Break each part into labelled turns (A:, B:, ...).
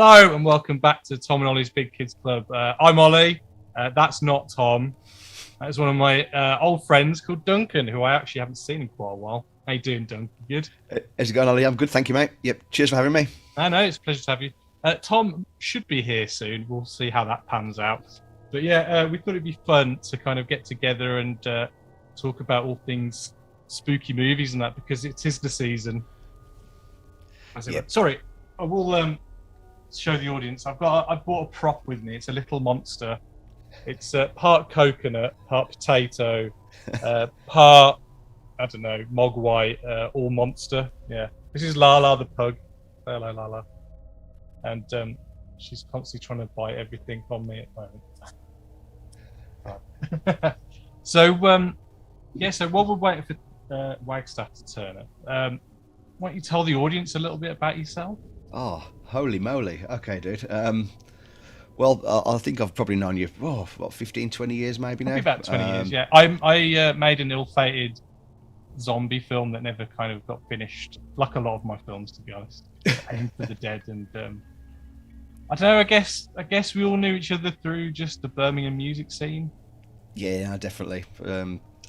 A: Hello and welcome back to Tom and Ollie's Big Kids Club. I'm Ollie. That's not Tom. That's one of my old friends called Duncan, who I actually haven't seen in quite a while. How you doing, Duncan? Good?
B: How's it going, Ollie? I'm good, thank you, mate. Yep, cheers for having me.
A: I know, it's a pleasure to have you. Tom should be here soon. We'll see how that pans out. But yeah, we thought it'd be fun to kind of get together and talk about all things spooky movies and that, because it is the season.
B: Yep.
A: Sorry, I will show the audience. I bought a prop with me. It's a little monster. It's part coconut, part potato, part mogwai, all monster. Yeah, this is Lala the pug. Hello, Lala. And she's constantly trying to bite everything from me at the moment. So while we're waiting for Wagstaff to turn up, why don't you tell the audience a little bit about yourself?
B: Oh, holy moly. Okay, dude. Well, I think I've probably known you, 15, 20 years maybe now?
A: Probably about 20 years, yeah. I made an ill-fated zombie film that never kind of got finished, like a lot of my films, to be honest. Aim for the Dead, and I don't know, I guess we all knew each other through just the Birmingham music scene.
B: Yeah, definitely.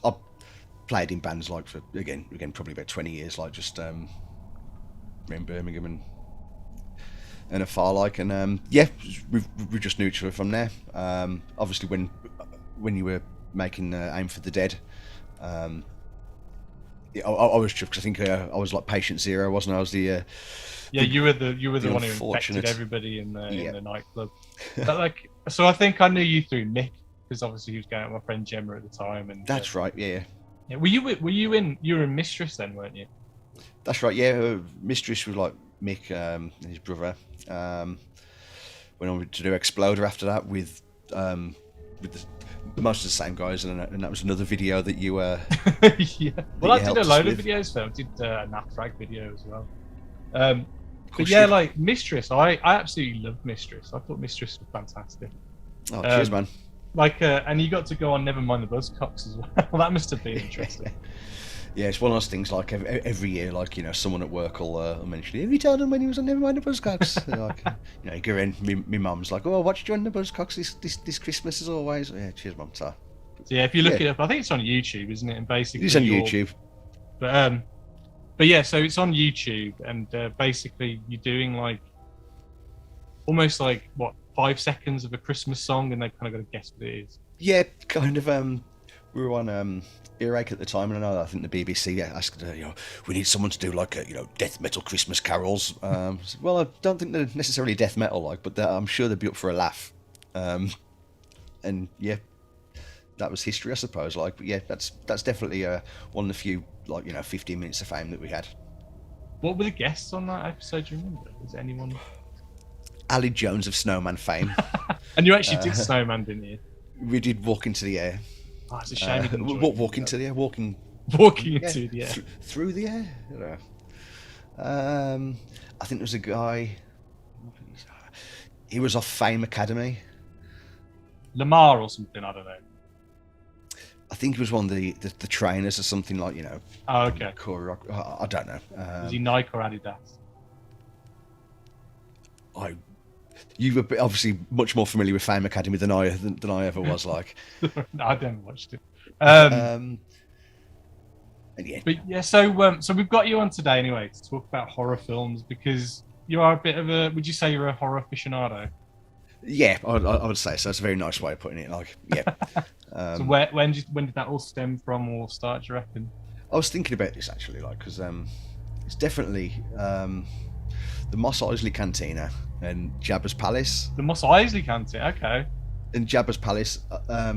B: I've played in bands like for, again, probably about 20 years, like just around Birmingham and afar, like, and we just knew each other from there. Obviously, when you were making Aim for the Dead, I was chuffed because I think I was like patient zero, wasn't I? I was the
A: you were the one who infected everybody in the nightclub. But so I think I knew you through Nick, because obviously he was going out with my friend Gemma at the time, and
B: that's right, yeah.
A: Were you in Mistress then, weren't you?
B: That's right, yeah. Mistress was like Mick and his brother. Went on to do Exploder after that with most of the same guys, and that was another video that you
A: yeah. Well, I did a load of videos for him. I did a Nafrag video as well. But yeah, like Mistress, I absolutely loved Mistress. I thought Mistress was fantastic.
B: Oh, cheers, man.
A: And you got to go on Nevermind the Buzzcocks as well. Well, that must have been interesting.
B: Yeah, it's one of those things, like every year, like, you know, someone at work will mention it. Have you told him when he was on Nevermind the Buzzcocks? Like, you know, you go in, my mum's like, oh, I watched you on the Buzzcocks this Christmas as always. Yeah, cheers, mum. So
A: yeah, if you look it up, I think it's on YouTube, isn't it? And basically,
B: it's on YouTube.
A: But yeah, so it's on YouTube, and basically you're doing like almost like 5 seconds of a Christmas song, and they've kind of got to guess what it is.
B: Yeah, kind of. We were on Earache at the time, and I think the BBC asked, we need someone to do like death metal Christmas carols. Well, I don't think they're necessarily death metal, like, but I'm sure they'd be up for a laugh. And yeah, that was history, I suppose. Like, but yeah, that's definitely one of the few 15 minutes of fame that we had.
A: What were the guests on that episode? Do you remember? Was anyone?
B: Ali Jones of Snowman fame.
A: And you actually did Snowman, didn't you?
B: We did Walk into the Air.
A: Oh, it's a shame you didn't
B: walk into the air, walking
A: into the air,
B: through the air. I think there was a guy. He was off Fame Academy.
A: Lamar or something. I don't know.
B: I think he was one of the trainers or something, like,
A: Oh, okay.
B: I don't know.
A: Was he Nike or Adidas?
B: You were obviously much more familiar with Fame Academy than I ever was. Like,
A: no, I never watched it.
B: And yeah.
A: But yeah, so we've got you on today anyway to talk about horror films, because you are a bit of a. Would you say you're a horror aficionado?
B: Yeah, I would say so. That's a very nice way of putting it. Like, yeah.
A: So when did that all stem from or start, do you reckon?
B: I was thinking about this actually, like, because it's definitely the Mos Eisley Cantina and Jabba's Palace.
A: The Mos Eisley Cantina, okay.
B: And Jabba's Palace, I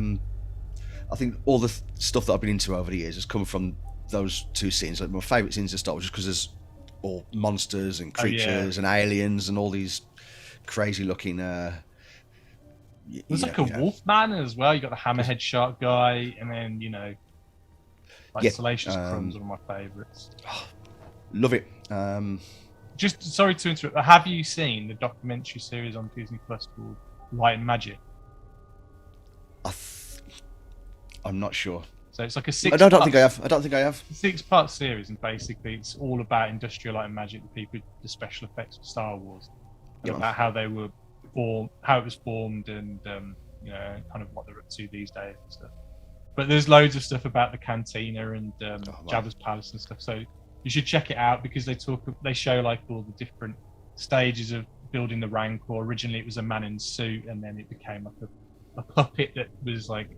B: think all the stuff that I've been into over the years has come from those two scenes. Like, my favourite scenes to start was just because there's all monsters and creatures and aliens and all these crazy looking.
A: There's like a wolf man as well. You got the hammerhead shark guy, and then Salacious Crumb's one of my favourites.
B: Love it.
A: Just sorry to interrupt. Have you seen the documentary series on Disney Plus called Light and Magic?
B: I'm not sure.
A: So it's like a six.
B: I don't think I have.
A: 6-part series, and basically it's all about industrial light and magic, the people, the special effects for Star Wars.
B: Yeah.
A: about how they were formed, how it was formed, and you know, kind of what they're up to these days and stuff. But there's loads of stuff about the cantina and Jabba's palace and stuff. So you should check it out because they show like all the different stages of building the Rancor. Originally, it was a man in a suit, and then it became like a puppet that was like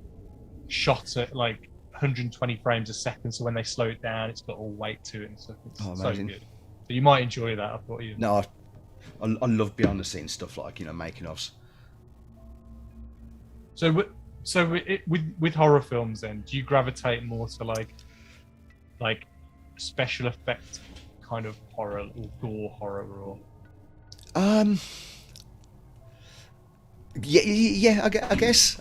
A: shot at like 120 frames a second. So when they slow it down, it's got all weight to it and stuff. It's so good. So you might enjoy that. I thought you.
B: No, I love behind the scenes stuff like, you know, making ofs.
A: So with horror films, then do you gravitate more to like special effect kind of horror or gore horror or?
B: Yeah. I guess.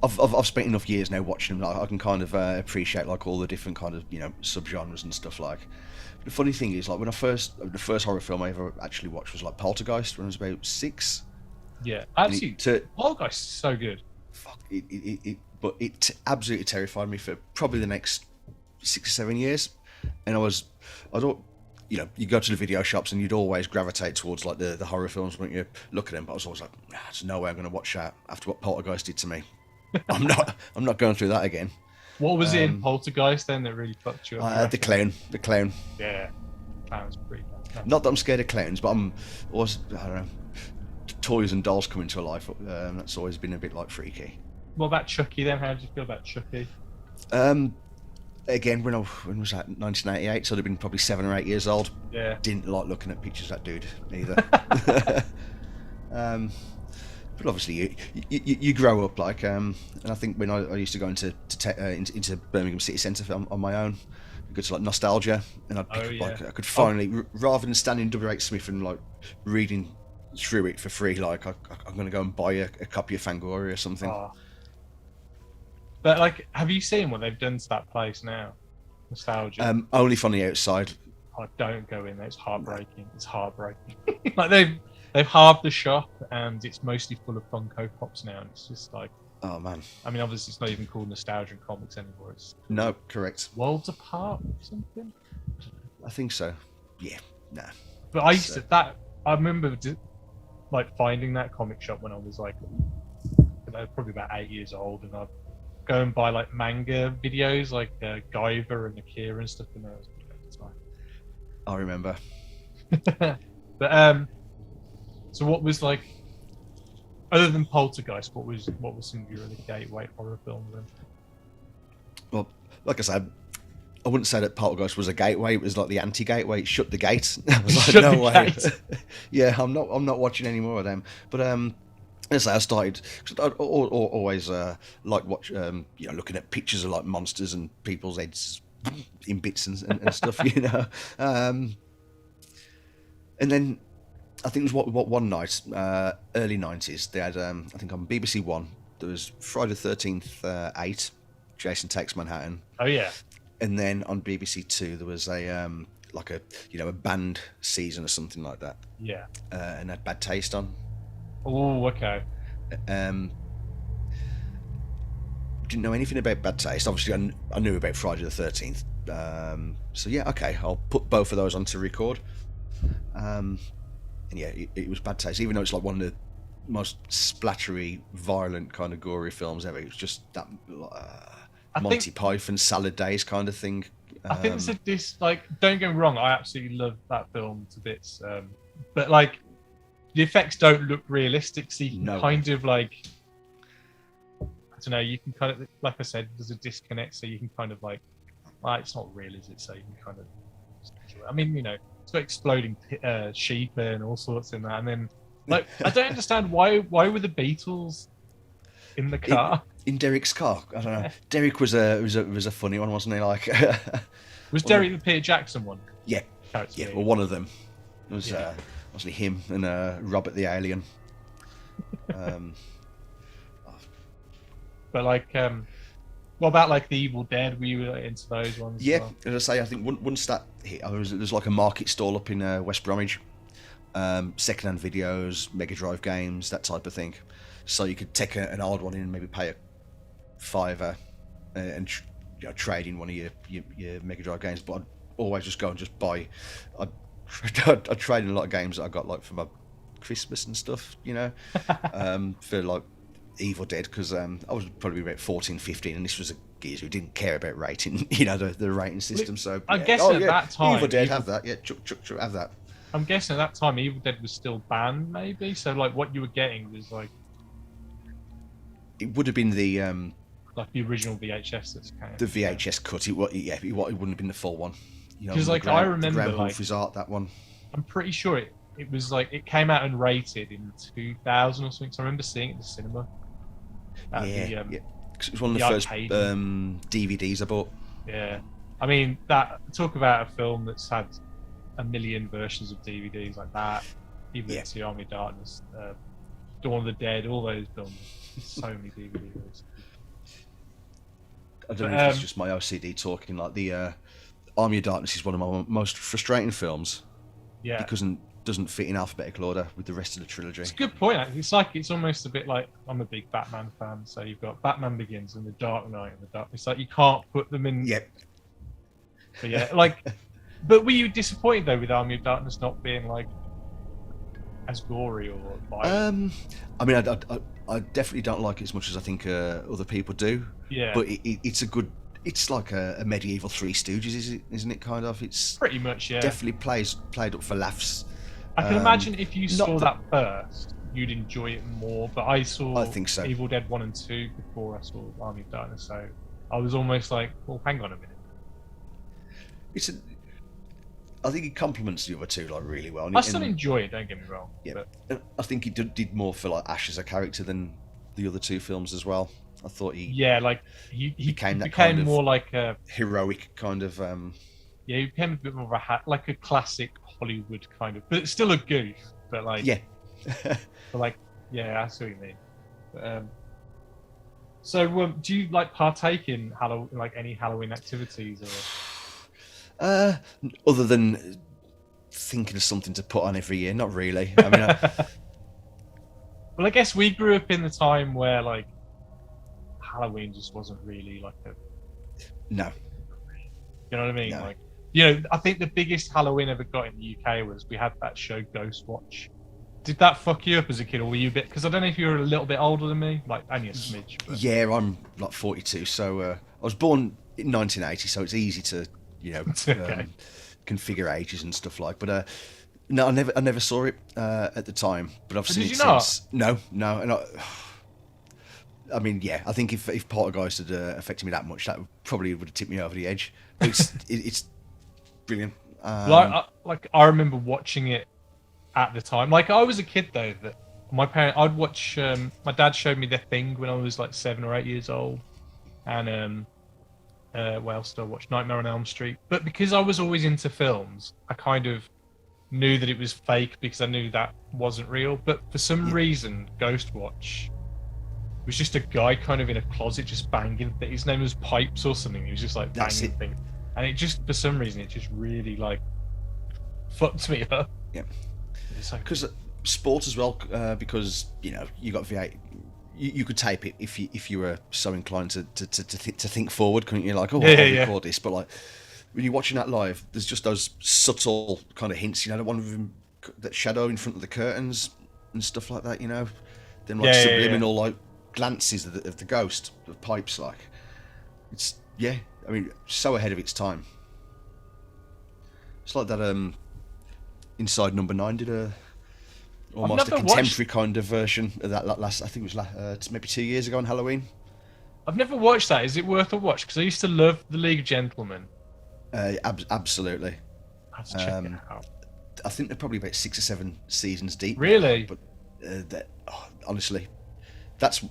B: I've spent enough years now watching them. Like, I can kind of appreciate like all the different kind of, you know, subgenres and stuff like. But the funny thing is, like the first horror film I ever actually watched was like Poltergeist when I was about 6.
A: Yeah, actually, Poltergeist is so good.
B: Fuck but it absolutely terrified me for probably the next 6 or 7 years. And I don't, you know, you go to the video shops and you'd always gravitate towards like the horror films when you look at them. But I was always like, there's no way I'm going to watch that after what Poltergeist did to me. I'm not going through that again.
A: What was it in Poltergeist then that really fucked you up?
B: The clown.
A: Yeah, the clown's pretty bad.
B: Not that I'm scared of clowns, but I'm always, I don't know, toys and dolls coming to life. That's always been a bit like freaky.
A: What about Chucky then? How did you feel about Chucky?
B: Again, when was that? 1988, so I'd have been probably 7 or 8 years old.
A: Yeah.
B: Didn't like looking at pictures of that dude either. But obviously, you grow up like, and I think when I used to go into Birmingham City Centre on my own, go to like Nostalgia, and I'd pick up like I could finally, rather than standing in W.H. Smith and like reading through it for free, like I'm going to go and buy a copy of Fangoria or something. Oh.
A: But like, have you seen what they've done to that place now? Nostalgia.
B: Only from the outside.
A: Oh, don't go in there. It's heartbreaking. It's heartbreaking. Like they've halved the shop and it's mostly full of Funko Pops now. And it's just like,
B: oh man.
A: I mean, obviously it's not even called Nostalgia and Comics anymore. It's
B: no, correct.
A: Worlds Apart or something.
B: I think so. Yeah. Nah.
A: But I remember like finding that comic shop when I was like, probably about 8 years old, and I'd go and buy like manga videos, like Guyver and Akira and stuff. And that was at the time.
B: I remember.
A: But so what was like, other than Poltergeist, what was some of your other gateway horror films then?
B: Well, like I said, I wouldn't say that Poltergeist was a gateway. It was like the anti-gateway. It shut the gate. I was like, no way. Yeah, I'm not watching any more of them. But as I started, cause I'd always like watch, you know, looking at pictures of like monsters and people's heads in bits and stuff, you know. And then I think it was what one night, early 90s, they had I think on BBC One there was Friday the 13th 8, Jason Takes Manhattan.
A: Oh yeah.
B: And then on BBC Two there was a like a, you know, a band season or something like that.
A: Yeah.
B: And had Bad Taste on.
A: Oh, okay.
B: Didn't know anything about Bad Taste. Obviously, I knew about Friday the 13th. So yeah, okay, I'll put both of those on to record. And yeah, it was Bad Taste. Even though it's like one of the most splattery, violent, kind of gory films ever, it was just that Monty Python Salad Days kind of thing.
A: I think like, don't get me wrong, I absolutely love that film to bits. But like, the effects don't look realistic, so you can kind of like, I don't know, you can kind of, like I said, there's a disconnect, so you can kind of like, well, it's not real, is it? So you can kind of, I mean, you know, it's got exploding sheep and all sorts in that, and then like, I don't understand why were the Beatles in the car?
B: In Derek's car, I don't know. Derek was a funny one, wasn't he? Like,
A: was Derek the Peter Jackson one?
B: Yeah, yeah. Well, one of them. It was obviously him and Robert the Alien.
A: But like, what about like the Evil Dead? Were you into those ones?
B: Yeah, as I say, I think once that hit, there's like a market stall up in West Bromwich, secondhand videos, Mega Drive games, that type of thing. So you could take an old one in and maybe pay a £5 and trade in one of your Mega Drive games. But I'd always just go and just buy. I'd I trade in a lot of games that I got like for my Christmas and stuff, you know, for like Evil Dead, because I was probably about 14, 15, and this was a geezer who didn't care about rating, you know, the rating system. So
A: I
B: yeah.
A: guess
B: Oh,
A: at
B: yeah,
A: that time,
B: Evil Dead, have that. Yeah, chuck, have that.
A: I'm guessing at that time Evil Dead was still banned, maybe. So like what you were getting was like
B: It would have been the
A: original VHS that's kind of
B: the VHS cut. It wouldn't have been the full one. You know,
A: because like I remember
B: the
A: like
B: art, that one.
A: I'm pretty sure it was like it came out and rated in 2000 or something. So I remember seeing it at the cinema.
B: Yeah. Cause it was one of the first DVDs I bought.
A: Yeah, I mean talk about a film that's had a million versions of DVDs like that. Even into Army of Darkness, Dawn of the Dead, all those films. So many DVDs.
B: I don't know if it's just my OCD talking. Like the Army of Darkness is one of my most frustrating films.
A: Yeah,
B: because it doesn't fit in alphabetical order with the rest of the trilogy.
A: It's a good point. It's almost a bit like I'm a big Batman fan, so you've got Batman Begins and The Dark Knight and the Dark. It's like you can't put them in.
B: Yep.
A: But yeah, like, but were you disappointed though with Army of Darkness not being like as gory or violent?
B: I mean, I definitely don't like it as much as I think other people do.
A: Yeah.
B: But it's a good. It's like a medieval Three Stooges, isn't it? Kind of. It's
A: pretty much, yeah.
B: Definitely played up for laughs.
A: I can imagine if you saw that first, you'd enjoy it more. But I think so. Evil Dead 1 and 2 before I saw Army of Darkness, so I was almost like, well, hang on a minute.
B: I think it complements the other two like really well.
A: I still enjoy it. Don't get me wrong.
B: Yeah, but I think he did more for like Ash as a character than the other two films as well. I thought he
A: became kind of more like a
B: heroic kind of.
A: He became a bit more of a classic Hollywood kind of, but it's still a goof. But like but like I see what you mean. But, so do you like partake in any Halloween activities or?
B: Other than thinking of something to put on every year, not really. I mean,
A: well, I guess we grew up in the time where like Halloween just wasn't really like a.
B: No.
A: You know what I mean?
B: No.
A: Like, you know, I think the biggest Halloween ever got in the UK was we had that show Ghost Watch. Did that fuck you up as a kid, or were you a bit? Because I don't know if you were a little bit older than me, like only a smidge. But...
B: Yeah, I'm like 42, so I was born in 1980, so it's easy to configure ages and stuff like. But no, I never saw it at the time, but I've seen it since. No, and I mean, yeah, I think if Poltergeist had affected me that much, that probably would have tipped me over the edge. But it's brilliant.
A: I remember watching it at the time. Like I was a kid though, that I'd watch. My dad showed me The Thing when I was like 7 or 8 years old, and what else did I watch? Nightmare on Elm Street. But because I was always into films, I kind of knew that it was fake because I knew that wasn't real. But for some reason, Ghost Watch was just a guy kind of in a closet just banging. His name was Pipes or something. He was just like banging things, and it just for some reason it just really like fucked me up.
B: Yeah, because sport as well. Because you know you got V8. You could tape it if you were so inclined to think forward, couldn't you? Like, I'll record this, but like when you're watching that live, there's just those subtle kind of hints. You know, the one with him, that shadow in front of the curtains and stuff like that. You know, then like subliminal like glances of the ghost of Pipes. Like, it's I mean, so ahead of its time. It's like that. Inside Number 9 did almost a contemporary kind of version of that last. I think it was maybe 2 years ago on Halloween.
A: I've never watched that. Is it worth a watch? Because I used to love The League of Gentlemen.
B: Absolutely.
A: I have to check it out.
B: I think they're probably about 6 or 7 seasons deep.
A: Really?
B: But honestly, that's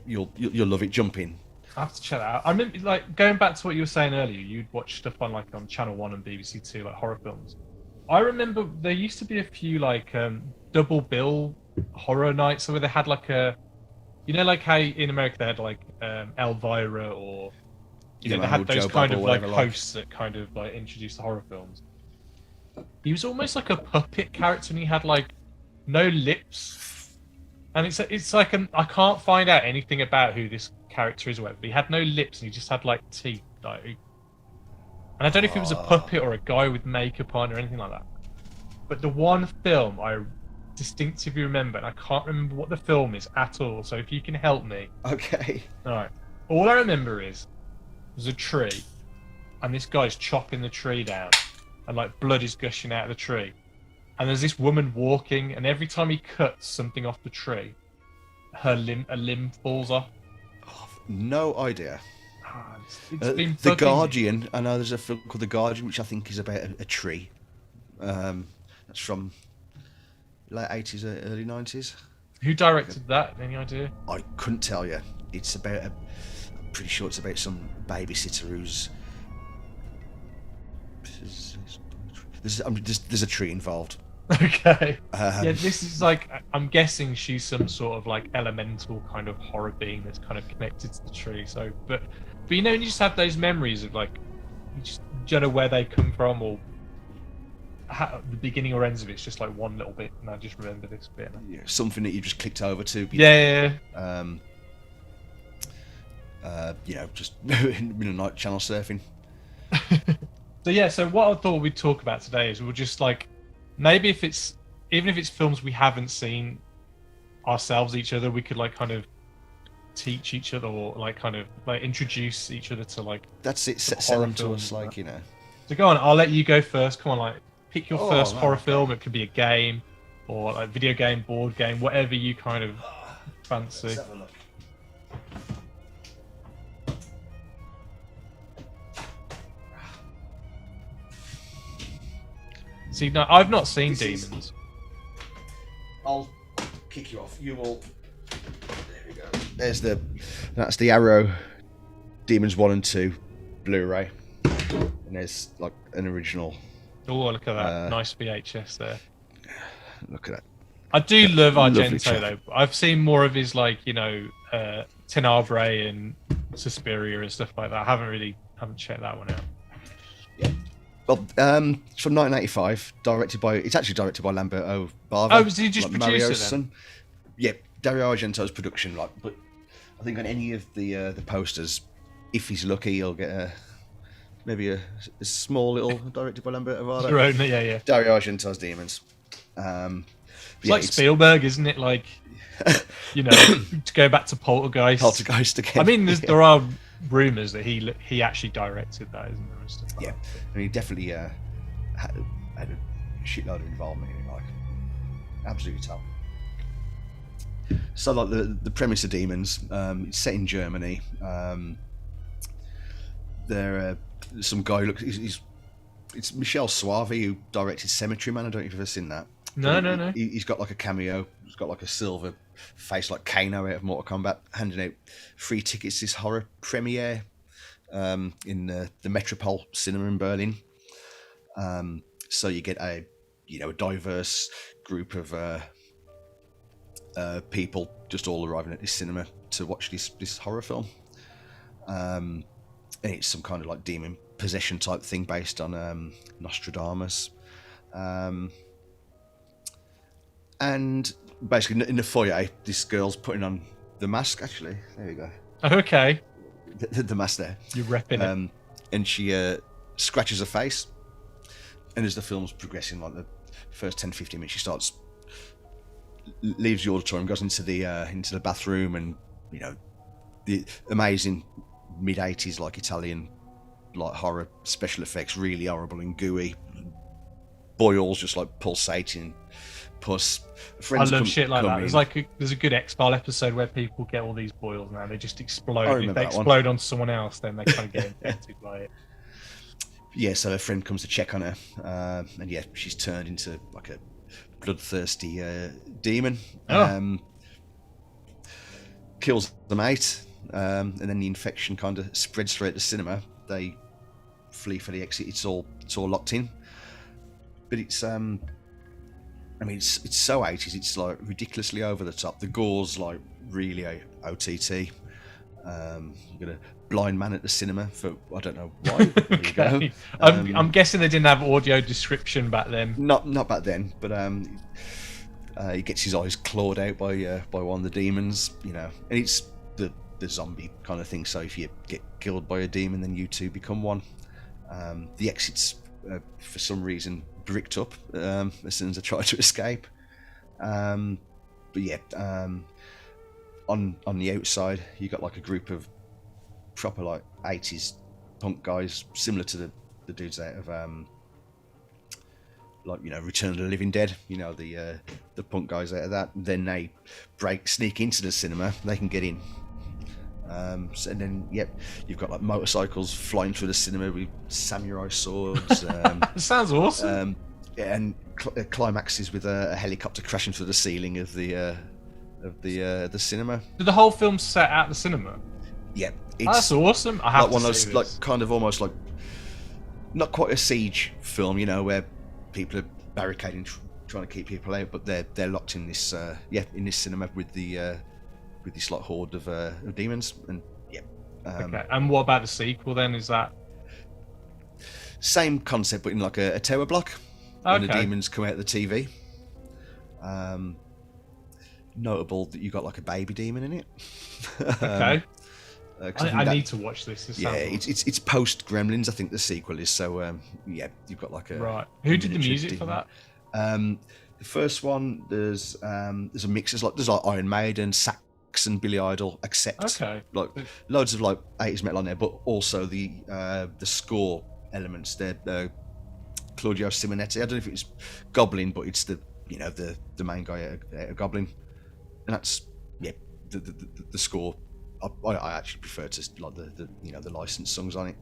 B: you'll love it. Jump in.
A: I have to check that out. I remember like going back to what you were saying earlier. You'd watch stuff on Channel 1 and BBC 2, like horror films. I remember there used to be a few like double bill horror nights where they had like like how in America they had like Elvira or they had those kind of like hosts that kind of like introduced the horror films. He was almost like a puppet character, and he had like no lips, and it's like I can't find out anything about who this character is, but he had no lips and he just had like teeth, like. And I don't know if it was a puppet or a guy with makeup on or anything like that. But the one film I distinctively remember, and I can't remember what the film is at all. So if you can help me,
B: Okay.
A: all right. All I remember is there's a tree, and this guy's chopping the tree down, and like blood is gushing out of the tree. And there's this woman walking, and every time he cuts something off the tree, a limb falls off.
B: Oh, no idea.
A: It's been
B: The
A: bugging me.
B: Guardian. I know there's a film called The Guardian, which I think is about a tree. That's from late 80s, early 90s.
A: Who directed that? Any idea?
B: I couldn't tell you. It's about I'm pretty sure it's about some babysitter who's. There's a tree involved.
A: Okay. Yeah, this is like, I'm guessing she's some sort of like elemental kind of horror being that's kind of connected to the tree. So, but you know, you just have those memories of like, you just don't know where they come from or how, the beginning or ends of it's just like one little bit, and I just remember this bit.
B: Yeah, something that you just clicked over to.
A: Yeah.
B: You know, just in a night channel surfing.
A: So yeah, so what I thought we'd talk about today is we'll just like, maybe even if it's films we haven't seen ourselves, each other, we could like kind of teach each other or like kind of like introduce each other to like.
B: That's it. Sell them to us, like, you know.
A: So go on, I'll let you go first. Come on, like pick your first horror
B: okay.
A: film. It could be a game or like video game, board game, whatever you kind of fancy.
B: Let's have a look.
A: See, no, I've not seen
B: This
A: Demons.
B: I'll kick you off. You will. There we go. That's the Arrow Demons 1 and 2 Blu-ray. And there's like an original.
A: Oh, look at that. Nice VHS there.
B: Look at that.
A: I do love
B: Lovely
A: Argento
B: chap.
A: though. I've seen more of his like, you know, Tenebrae and Suspiria and stuff like that. I haven't checked that one out.
B: Yeah. Well, it's from 1985. It's actually directed by Lamberto Bava.
A: Oh, was he just
B: like
A: producer
B: Mario's
A: then?
B: son. Yeah, Dario Argento's production. Like, but I think on any of the posters, if he's lucky, he'll get maybe a small little directed by Lamberto Bava.
A: Your own, yeah.
B: Dario Argento's Demons.
A: It's like Spielberg, isn't it? Like, you know, to go back to Poltergeist
B: again.
A: I mean, there are rumours that he actually directed that, isn't there? And stuff like that.
B: I mean, he definitely had a shitload of involvement in it, like absolutely top. So, like the premise of Demons, it's set in Germany. There's some guy. It's Michel Soavi who directed Cemetery Man. I don't know if you've ever seen that.
A: No.
B: He's got like a cameo. He's got like a silver face like Kano out of Mortal Kombat, handing out free tickets to this horror premiere in the Metropole Cinema in Berlin. So you get a diverse group of people just all arriving at this cinema to watch this horror film. And it's some kind of like demon possession type thing based on Nostradamus. And basically in the foyer, this girl's putting on the mask. Actually, there you go.
A: Okay.
B: The mask there.
A: You're repping it.
B: And she scratches her face. And as the film's progressing, like the first 10-15 minutes, she starts leaves the auditorium, goes into the bathroom, and you know the amazing mid-80s like Italian like horror special effects, really horrible and gooey. Boils just like pulsating. Pus.
A: I love shit like that. There's a good X-File episode where people get all these boils now. They just explode. If they explode on someone else, then they kind of get infected by it.
B: Yeah, so her friend comes to check on her, and yeah, she's turned into like a bloodthirsty demon. Kills the mate, and then the infection kind of spreads throughout the cinema. They flee for the exit. It's all locked in. But it's I mean, it's so 80s. It's like ridiculously over the top. The gore's like really OTT. You got a blind man at the cinema for I don't know why. There you go.
A: I'm guessing they didn't have audio description back then.
B: Not back then, but he gets his eyes clawed out by one of the demons. You know, and it's the zombie kind of thing. So if you get killed by a demon, then you too become one. The exit's for some reason bricked up as soon as I tried to escape. But yeah, on the outside you got like a group of proper like 80s punk guys, similar to the dudes out of like, you know, Return of the Living Dead, you know, the punk guys out of that. Then they sneak into the cinema, they can get in. So, and then, yep, you've got like motorcycles flying through the cinema with samurai swords.
A: Sounds awesome.
B: And climaxes with a helicopter crashing through the ceiling of the cinema.
A: Did the whole film set at the cinema?
B: Yeah,
A: that's awesome. I have
B: like
A: to
B: one of those,
A: see this.
B: like kind of almost like not quite a siege film, you know, where people are barricading, trying to keep people out, but they're locked in this in this cinema with this like horde of demons. And
A: okay. And what about the sequel then? Is that
B: same concept but in like a tower block?
A: Okay.
B: And the demons come out of the TV. Notable that you got like a baby demon in it.
A: Okay. I need to watch this.
B: It's post Gremlins, I think the sequel is. So you've got like a
A: right. Who did the music demon for that?
B: The first one, there's a mix. There's like Iron Maiden, Sax, and Billy Idol, except like loads of like 80s metal on there, but also the score elements. They're Claudio Simonetti. I don't know if it's Goblin, but it's the main guy at Goblin, and that's the score. I actually prefer to like the licensed songs on it.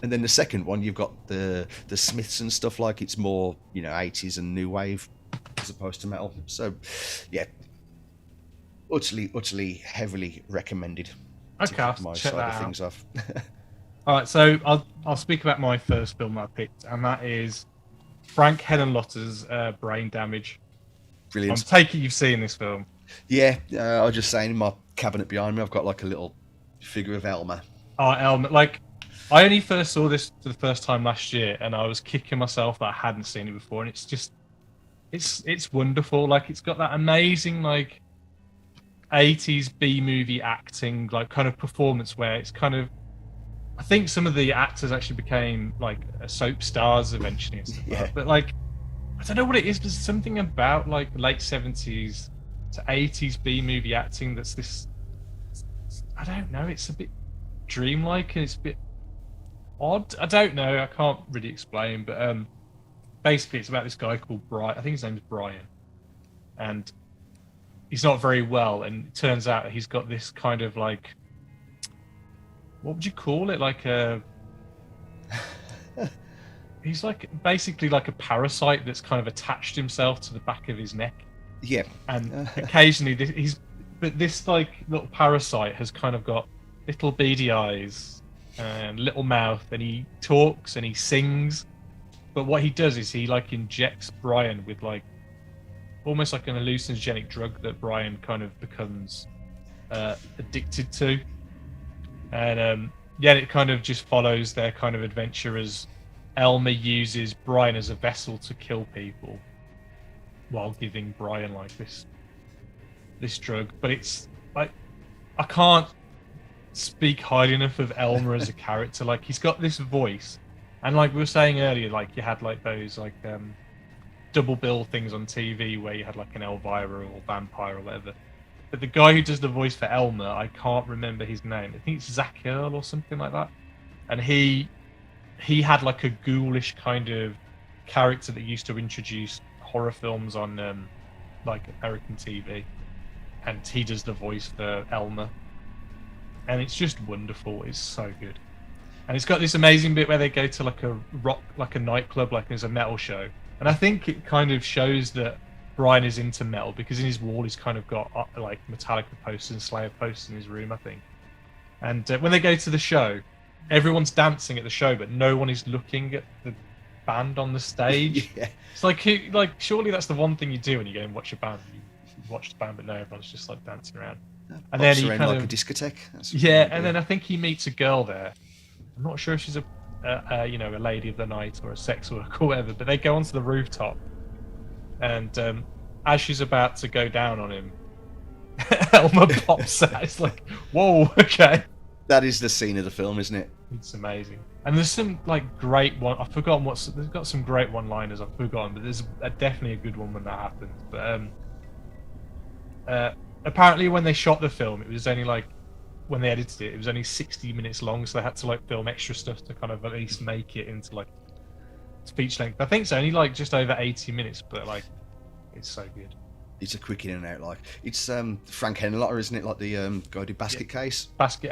B: And then the second one, you've got the Smiths and stuff, like it's more 80s and new wave as opposed to metal. So yeah, utterly heavily recommended.
A: Okay, I'll
B: my
A: check
B: side
A: that
B: of
A: out.
B: things off.
A: All right, so I'll speak about my first film that I picked, and that is Frank Henenlotter's Brain Damage.
B: Brilliant.
A: I'm taking you've seen this film.
B: Yeah, I was just saying, in my cabinet behind me, I've got like a little figure of Elmer.
A: Oh, Elmer! Like, I only first saw this for the first time last year, and I was kicking myself that I hadn't seen it before. And it's just, it's wonderful. Like, it's got that amazing like 80s B movie acting, like kind of performance where it's kind of. I think some of the actors actually became like soap stars eventually and stuff.
B: Yeah.
A: But like, I don't know what it is. There's something about like late 70s to 80s B movie acting that's this. I don't know. It's a bit dreamlike and it's a bit odd. I don't know. I can't really explain. But basically, it's about this guy called Brian. I think his name's Brian, and he's not very well. And it turns out that he's got this kind of like. What would you call it? Like a. He's like basically like a parasite that's kind of attached himself to the back of his neck.
B: Yeah.
A: And occasionally this like little parasite has kind of got little beady eyes and little mouth, and he talks and he sings. But what he does is he like injects Brian with like almost like an hallucinogenic drug that Brian kind of becomes addicted to. And it kind of just follows their kind of adventure as Elmer uses Brian as a vessel to kill people while giving Brian like this drug. But it's like I can't speak highly enough of Elmer as a character. Like he's got this voice, and like we were saying earlier, like you had like those like double bill things on TV where you had like an Elvira or vampire or whatever. But the guy who does the voice for Elmer, I can't remember his name. I think it's Zach Earl or something like that. And he had like a ghoulish kind of character that used to introduce horror films on like American TV. And he does the voice for Elmer. And it's just wonderful. It's so good. And it's got this amazing bit where they go to like a nightclub, like there's a metal show. And I think it kind of shows that Brian is into metal because in his wall he's kind of got like Metallica posters and Slayer posters in his room, I think. And when they go to the show, everyone's dancing at the show, but no one is looking at the band on the stage.
B: Yeah.
A: It's like surely that's the one thing you do when you go and watch a band. You watch the band, but no, everyone's just like dancing around. And then he kind
B: like
A: of
B: a discotheque.
A: Then I think he meets a girl there. I'm not sure if she's a lady of the night or a sex worker or whatever, but they go onto the rooftop. And as she's about to go down on him, Elmer pops out. It's like, whoa, okay.
B: That is the scene of the film, isn't it?
A: It's amazing. And there's some like great one. I've forgotten what's. There's got some great one-liners. I've forgotten, but there's definitely a good one when that happens. But apparently, when they shot the film, it was only like when they edited it, it was only 60 minutes long, so they had to like film extra stuff to kind of at least make it into like speech length. I think it's only like just over 80 minutes, but like it's so good.
B: It's a quick in and out. Like it's Frank Henlotter, isn't it? Like the guy who did Basket Case.
A: Basket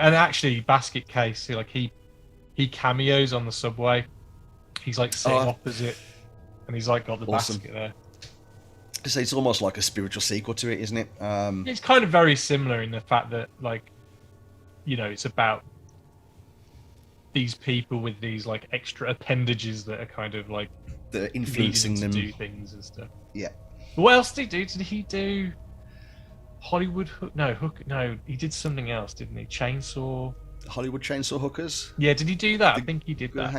A: Case. Like he cameos on the subway. He's like sitting opposite, and he's like got the basket there.
B: So it's almost like a spiritual sequel to it, isn't it?
A: It's kind of very similar in the fact that, like, you know, it's about these people with these like extra appendages that are kind of like
B: they're influencing them
A: to do things and stuff.
B: Yeah.
A: What else did he do? Did he do Hollywood Hook? No, Hook. No, he did something else, didn't he? Chainsaw.
B: Hollywood Chainsaw Hookers.
A: Yeah, did he do that? I think he did that.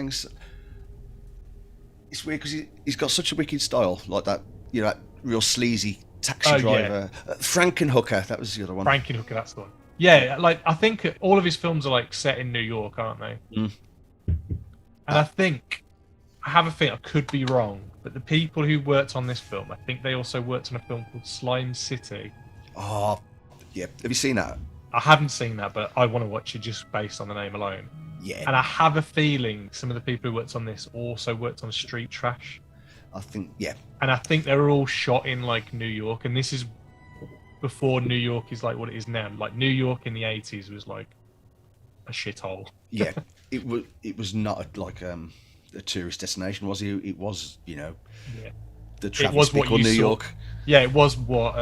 B: It's weird because he's got such a wicked style, like that. You know, that real sleazy taxi driver. Yeah. Frankenhooker. That was the other one.
A: Frankenhooker. That's the one. Yeah, like I think all of his films are like set in New York, aren't they?
B: Mm.
A: And I have a feeling, I could be wrong, but the people who worked on this film, I think they also worked on a film called Slime City.
B: Oh, yeah. Have you seen that?
A: I haven't seen that, but I want to watch it just based on the name alone.
B: Yeah.
A: And I have a feeling some of the people who worked on this also worked on Street Trash.
B: I think, yeah.
A: And I think they were all shot in like New York, and this is before New York is like what it is now. Like New York in the 80s was like a shithole.
B: Yeah, it was not like a tourist destination, was it? It was, you know, the Travis Bickle New York.
A: Yeah, it was what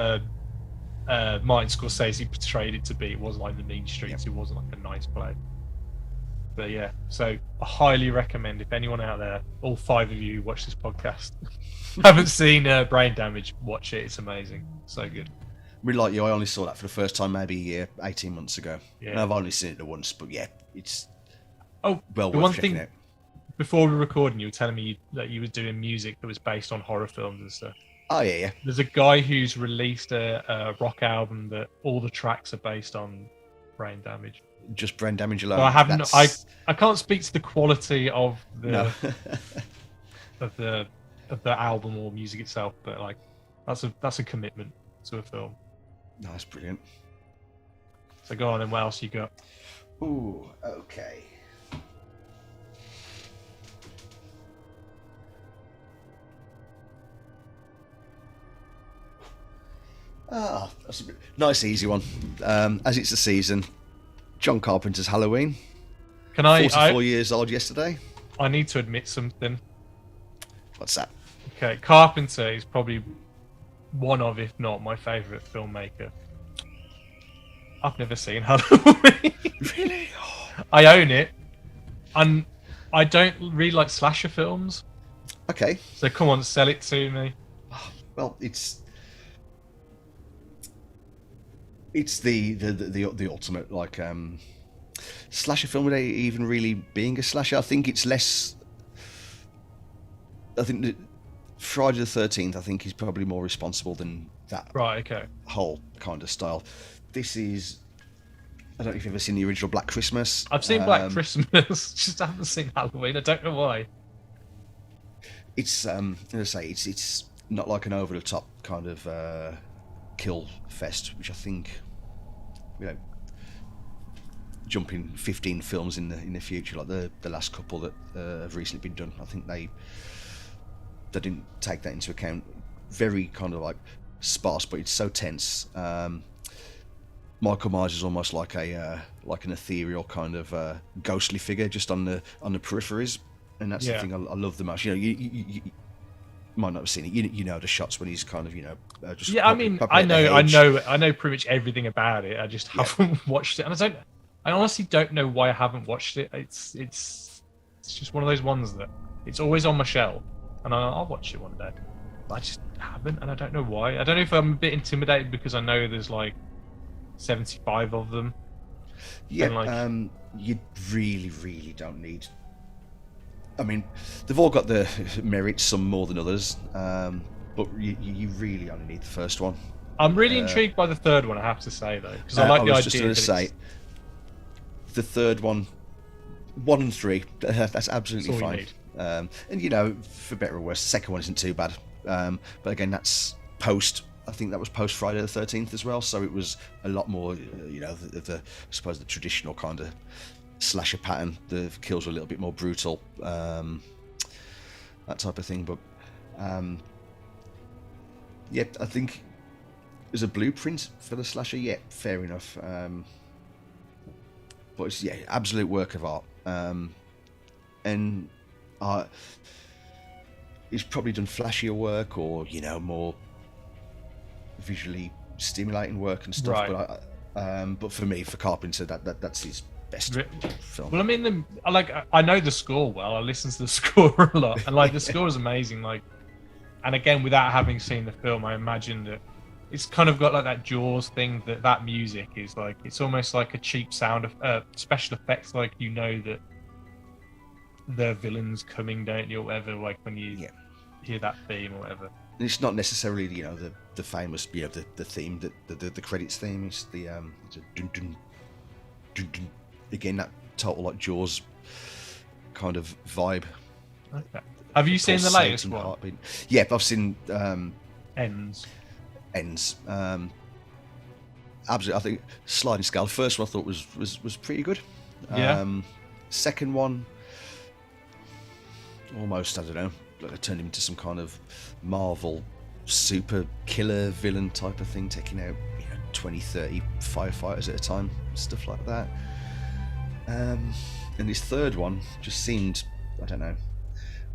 A: Martin Scorsese portrayed it to be. It wasn't like the mean streets. It wasn't like a nice place. But yeah, so I highly recommend, if anyone out there, all 5 of you who watch this podcast, haven't seen Brain Damage, watch it. It's amazing. So good.
B: Really like you, I only saw that for the first time maybe 18 months ago.
A: Yeah.
B: And I've only seen it once, but yeah, it's well
A: the
B: worth
A: one
B: checking
A: thing,
B: out.
A: Before we were recording, you were telling me that you were doing music that was based on horror films and stuff.
B: Oh, yeah.
A: There's a guy who's released a rock album that all the tracks are based on Brain Damage.
B: Just Brain Damage alone.
A: So I can't speak to the quality of the of the album or music itself, but like that's a commitment to a film.
B: No, that's brilliant.
A: So go on, and what else you got?
B: Ooh, okay. That's a nice easy one. As it's the season, John Carpenter's Halloween. 44 years old yesterday.
A: I need to admit something.
B: What's that?
A: Okay, Carpenter is probably one of, if not my favourite filmmaker. I've never seen Halloween.
B: Really?
A: I own it, and I don't really like slasher films.
B: Okay.
A: So come on, sell it to me.
B: Well, it's the ultimate like slasher film without even really being a slasher. I think it's less. I think that Friday the 13th, I think, is probably more responsible than that.
A: Right. Okay.
B: Whole kind of style. This is. I don't know if you've ever seen the original Black Christmas.
A: I've seen Black Christmas. Just haven't seen Halloween. I don't know why.
B: It's as I say, it's not like an over the top kind of kill fest, which I think, you know, jumping 15 films in the future, like the last couple that have recently been done. I think they didn't take that into account. Very kind of like sparse, but it's so tense. Michael Myers is almost like an ethereal kind of ghostly figure, just on the peripheries, and that's the thing I love the most. You know, you might not have seen it. You know the shots when he's kind of, you know, just
A: I mean, I know pretty much everything about it. I just haven't watched it, and I honestly don't know why I haven't watched it. It's just one of those ones that it's always on my shelf, and I'll watch it one day. But I just haven't, and I don't know why. I don't know if I'm a bit intimidated because I know there's like 75 of them.
B: Yeah, like, you really don't need. I mean, they've all got their merits, some more than others, but you really only need the first one.
A: I'm really intrigued by the third one, I have to say, though, because I like the idea.
B: I was just going to say, the third one, 1 and 3, that's absolutely
A: That's all you
B: fine.
A: need.
B: And you know, for better or worse, the second one isn't too bad. But again, that's post. I think that was post Friday the 13th as well, so it was a lot more, you know, the I suppose the traditional kind of slasher pattern. The kills were a little bit more brutal, that type of thing. But yeah, I think as a blueprint for the slasher, yeah, fair enough. But it's absolute work of art, and he's probably done flashier work, or you know, more visually stimulating work and stuff.
A: Right.
B: But for me, for Carpenter, that's his best film.
A: Well, I mean, I know the score well. I listen to the score a lot, and like the score is amazing. Like, and again, without having seen the film, I imagine that it's kind of got like that Jaws thing. That music is like, it's almost like a cheap sound of special effects. Like, you know that the villain's coming, don't you, or whatever. Like when you hear that theme or whatever.
B: And it's not necessarily, you know, the famous, you know, the theme, the credits theme. It's the it's a dun dun dun dun. Again, that total like Jaws kind of vibe.
A: Okay. Have you seen the latest one?
B: Heartbeat. Yeah, I've seen
A: Ends.
B: Absolutely, I think sliding scale. First one I thought was pretty good.
A: Yeah.
B: Second one, almost, I don't know, like it turned him into some kind of Marvel super killer villain type of thing, taking out 20, 30 firefighters at a time, stuff like that. And his third one just seemed, I don't know,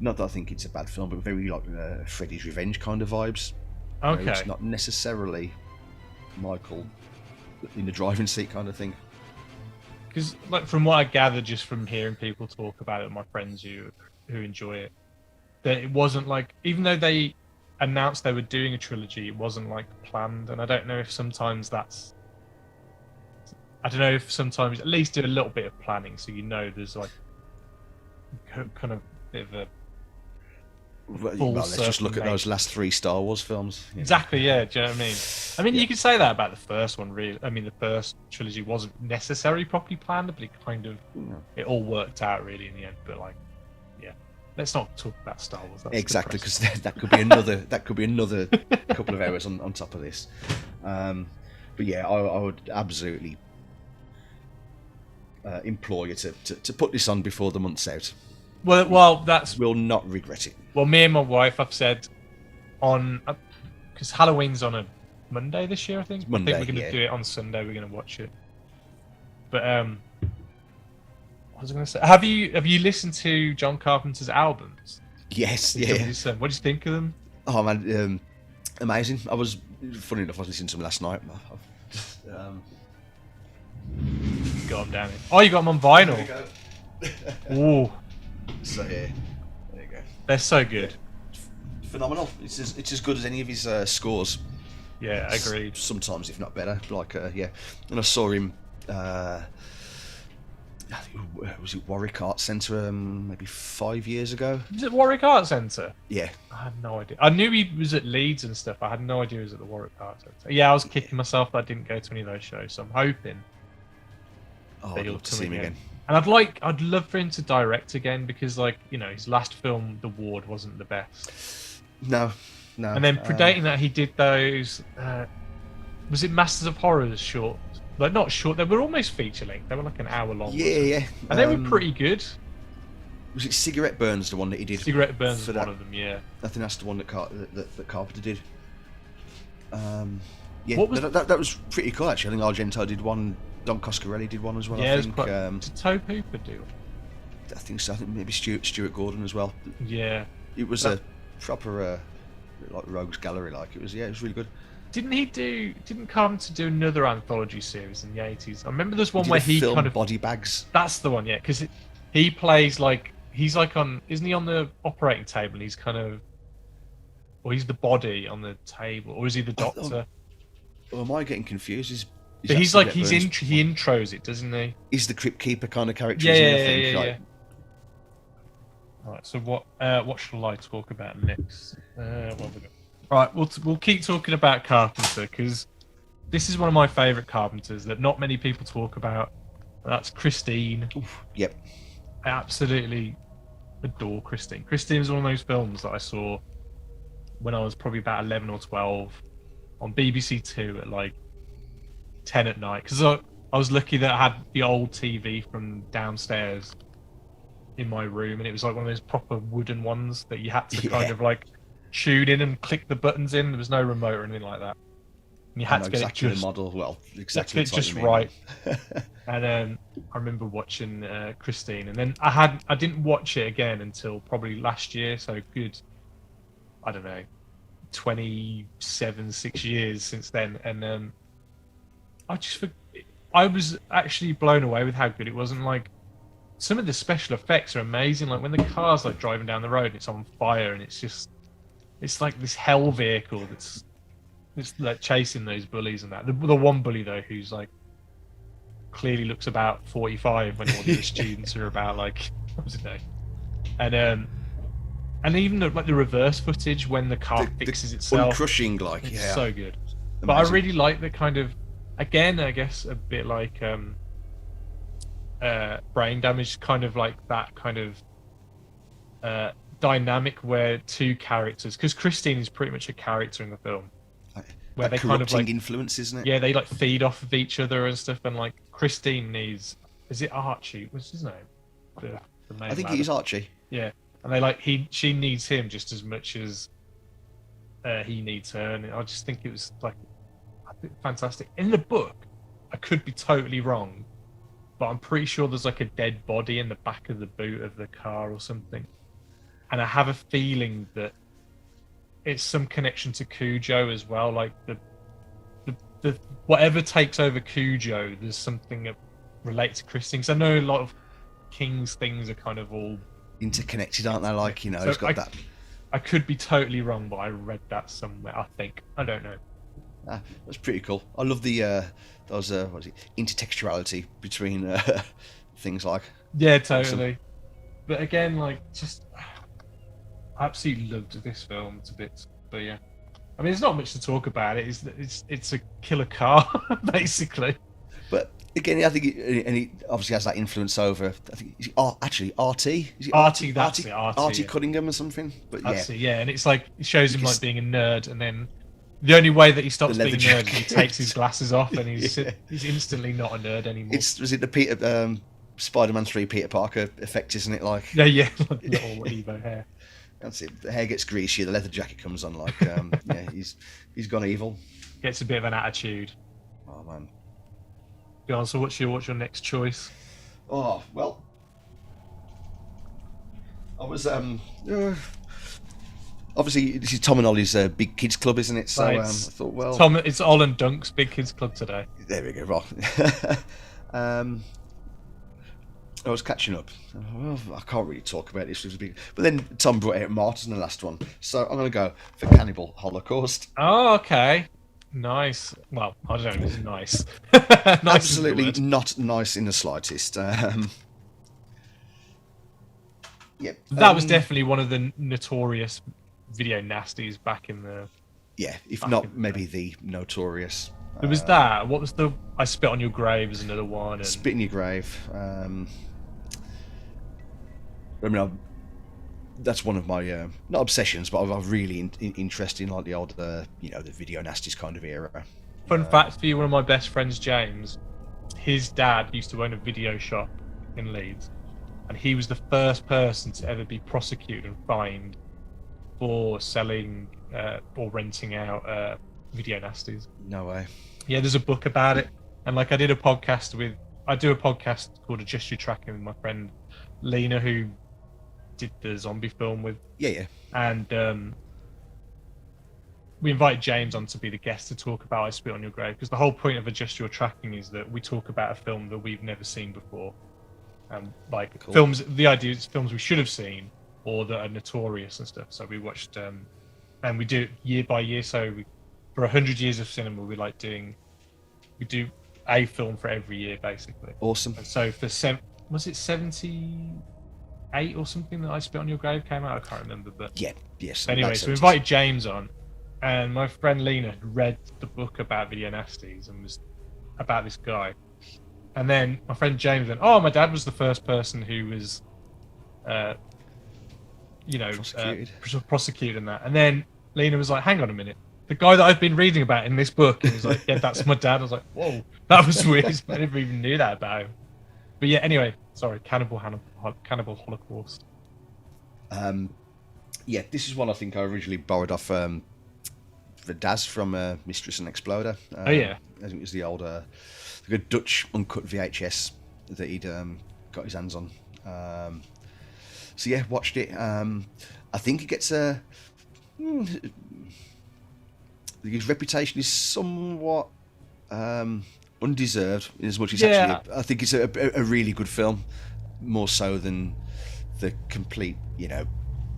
B: not that I think it's a bad film, but very like Freddy's Revenge kind of vibes.
A: Okay.
B: You know, it's not necessarily Michael in the driving seat kind of thing.
A: Because, like, from what I gather, just from hearing people talk about it, my friends who enjoy it, that it wasn't like, even though they announced they were doing a trilogy, it wasn't like planned. And I don't know if sometimes sometimes at least do a little bit of planning, so you know there's like kind of bit of a
B: well, let's just look at those last 3 Star Wars films.
A: Exactly, yeah. Do you know what I mean? I mean, you could say that about the first one, really. I mean, the first trilogy wasn't necessarily properly planned, but it kind of, it all worked out really in the end. But like, yeah, let's not talk about Star Wars. That's
B: exactly, because that could be another couple of hours on top of this. But yeah, I would absolutely implore you to put this on before the month's out.
A: Well, that's...
B: Will not regret it.
A: Well, me and my wife have said on... Because Halloween's on a Monday this year, I think.
B: Monday,
A: I think we're going to do it on Sunday. We're going to watch it. But, what was I going to say? Have you listened to John Carpenter's albums?
B: Yes, yeah.
A: What do you think of them?
B: Oh, man, amazing. Funny enough, I was listening to them last night.
A: Got them down here. Oh, you got them on vinyl.
B: There you go.
A: Ooh.
B: So yeah, there you go.
A: They're so good.
B: Phenomenal. It's as good as any of his scores.
A: Yeah, agreed.
B: Sometimes, if not better. Like yeah, and I saw him. I think, was it Warwick Arts Centre maybe 5 years ago?
A: Was it Warwick Arts Centre?
B: Yeah.
A: I had no idea. I knew he was at Leeds and stuff. I had no idea he was at the Warwick Arts Centre. Yeah, I was kicking myself that I didn't go to any of those shows, so I'm hoping
B: I'd love to see him again.
A: And I'd love for him to direct again, because, like, you know, his last film, The Ward, wasn't the best.
B: No.
A: And then predating that, he did those. Was it Masters of Horrors short? Like, not short. They were almost feature length. They were like an hour long.
B: Yeah.
A: And they were pretty good.
B: Was it Cigarette Burns, the one that he did?
A: Cigarette Burns was one of them. Yeah.
B: I think that's the one that Carpenter did. Yeah.
A: What was
B: that was pretty cool, actually. I think Argento did one. Don Coscarelli did one as well.
A: Yeah,
B: I think.
A: Did Tobe Hooper do it?
B: I think so. I think maybe Stuart Gordon as well.
A: Yeah.
B: It was a proper like rogues gallery. Like it was really good.
A: Didn't Carpenter do another anthology series in the 80s? I remember there's one where he
B: film
A: kind of
B: Body Bags.
A: That's the one, yeah, because he plays like he's like isn't he on the operating table? And he's kind of, or he's the body on the table, or is he the doctor?
B: Or am I getting confused?
A: But he's like he intros it, doesn't he?
B: He's the crypt keeper kind of character.
A: Yeah. Right, so what shall I talk about next? What have we got? Right, we'll keep talking about Carpenter, because this is one of my favourite Carpenters that not many people talk about. That's Christine.
B: Oof, yep.
A: I absolutely adore Christine. Christine was one of those films that I saw when I was probably about 11 or 12 on BBC Two at like 10 at night, because I was lucky that I had the old TV from downstairs in my room, and it was like one of those proper wooden ones that you had to kind of like tune in and click the buttons in. There was no remote or anything like that. And you had to get
B: exactly
A: it just
B: the model. Well, exactly the
A: just
B: type you
A: right.
B: mean.
A: And I remember watching Christine, and then I didn't watch it again until probably last year. So good, I don't know, 6 years since then. And I was actually blown away with how good it was, and like some of the special effects are amazing. Like when the car's like driving down the road and it's on fire, and it's like this hell vehicle that's like chasing those bullies and that. The one bully though, who's like clearly looks about 45 when all the other students are about like, what was it know? And even the reverse footage when the car fixes itself,
B: crushing, like,
A: it's
B: yeah,
A: so good.
B: amazing.
A: But I really like the kind of, again, I guess a bit like Brain Damage, kind of like that kind of dynamic where two characters, because Christine is pretty much a character in the film, where they kind of like
B: influence, isn't it?
A: Yeah, they like feed off of each other and stuff. And like Christine needs, is it Archie? What's his name? The main
B: I think
A: lad.
B: he's Archie.
A: Yeah, and they like she needs him just as much as he needs her. And I just think it was like fantastic. In the book, I could be totally wrong, but I'm pretty sure there's like a dead body in the back of the boot of the car or something. And I have a feeling that it's some connection to Cujo as well. Like the whatever takes over Cujo, there's something that relates to Christine. Because I know a lot of King's things are kind of all
B: interconnected, aren't they? Like, you know,
A: so
B: he's got that.
A: I could be totally wrong, but I read that somewhere. I think, I don't know.
B: That's pretty cool. I love the those what is it, intertextuality between things like.
A: Yeah, totally. Awesome. But again, like, just I absolutely loved this film to bits. But yeah, I mean, there's not much to talk about. It's a killer car, basically.
B: But again, I think it obviously has that influence over. I think actually RT. Is it
A: RT? That's it.
B: RT Cunningham or something. But
A: that's it, yeah, and it's like it shows him like being a nerd, and then the only way that he stops being a nerd is he takes his glasses off, and he's instantly not a nerd anymore.
B: Was it the Spider-Man 3 Peter Parker effect, isn't it? Like
A: yeah, like little Evo hair.
B: That's it. The hair gets greasier, the leather jacket comes on. Like yeah, he's gone evil.
A: Gets a bit of an attitude.
B: Oh man.
A: Go on. So what's your next choice?
B: Oh well, I was obviously this is Tom and Ollie's Big Kids Club, isn't it? So
A: right.
B: I thought, well,
A: it's Ol and Dunk's Big Kids Club today.
B: There we go. Right. I was catching up. Well, I can't really talk about this. But then Tom brought out Martin, the last one. So I'm going to go for Cannibal Holocaust.
A: Oh, okay. Nice. Well, I don't know if it's nice. Nice
B: Absolutely not nice in the slightest. Yeah.
A: That was definitely one of the notorious video nasties back in the...
B: Yeah, if not maybe the notorious...
A: There was that. What was the... I Spit on Your Grave was another one. And...
B: Spit in Your Grave. I mean, that's one of my not obsessions, but I'm really interested in like the old, the video nasties kind of era.
A: Fun fact for you: one of my best friends, James, his dad used to own a video shop in Leeds, and he was the first person to ever be prosecuted and fined for selling or renting out video nasties.
B: No way.
A: Yeah, there's a book about it, and like I do a podcast called Adjust Your Tracking with my friend Lena, who did the zombie film with.
B: Yeah.
A: And we invited James on to be the guest to talk about I Spit on Your Grave, because the whole point of Adjust Your Tracking is that we talk about a film that we've never seen before, like cool. Films. The idea is films we should have seen or that are notorious and stuff. So we watched, and we do it year by year. So for 100 years of cinema, we do a film for every year, basically.
B: Awesome.
A: And so for was it 78 or something that I Spit on Your Grave came out? I can't remember, but
B: yes.
A: Anyway, so we invited James on, and my friend Lena read the book about video nasties and was about this guy, And then my friend James went, "Oh, my dad was the first person who was, prosecuted in that." And then Lena was like, "Hang on a minute, the guy that I've been reading about in this book," and he's like, "Yeah, that's my dad." I was like, "Whoa, that was weird. I never even knew that about him." But yeah, anyway, sorry, Cannibal Holocaust.
B: Yeah, this is one I think I originally borrowed off the Daz from Mistress and Exploder.
A: Oh yeah,
B: I think it was the old the Dutch uncut VHS that he'd got his hands on. So yeah, watched it. I think it gets his reputation is somewhat undeserved, in as much as actually I think it's a really good film, more so than the complete,
A: well,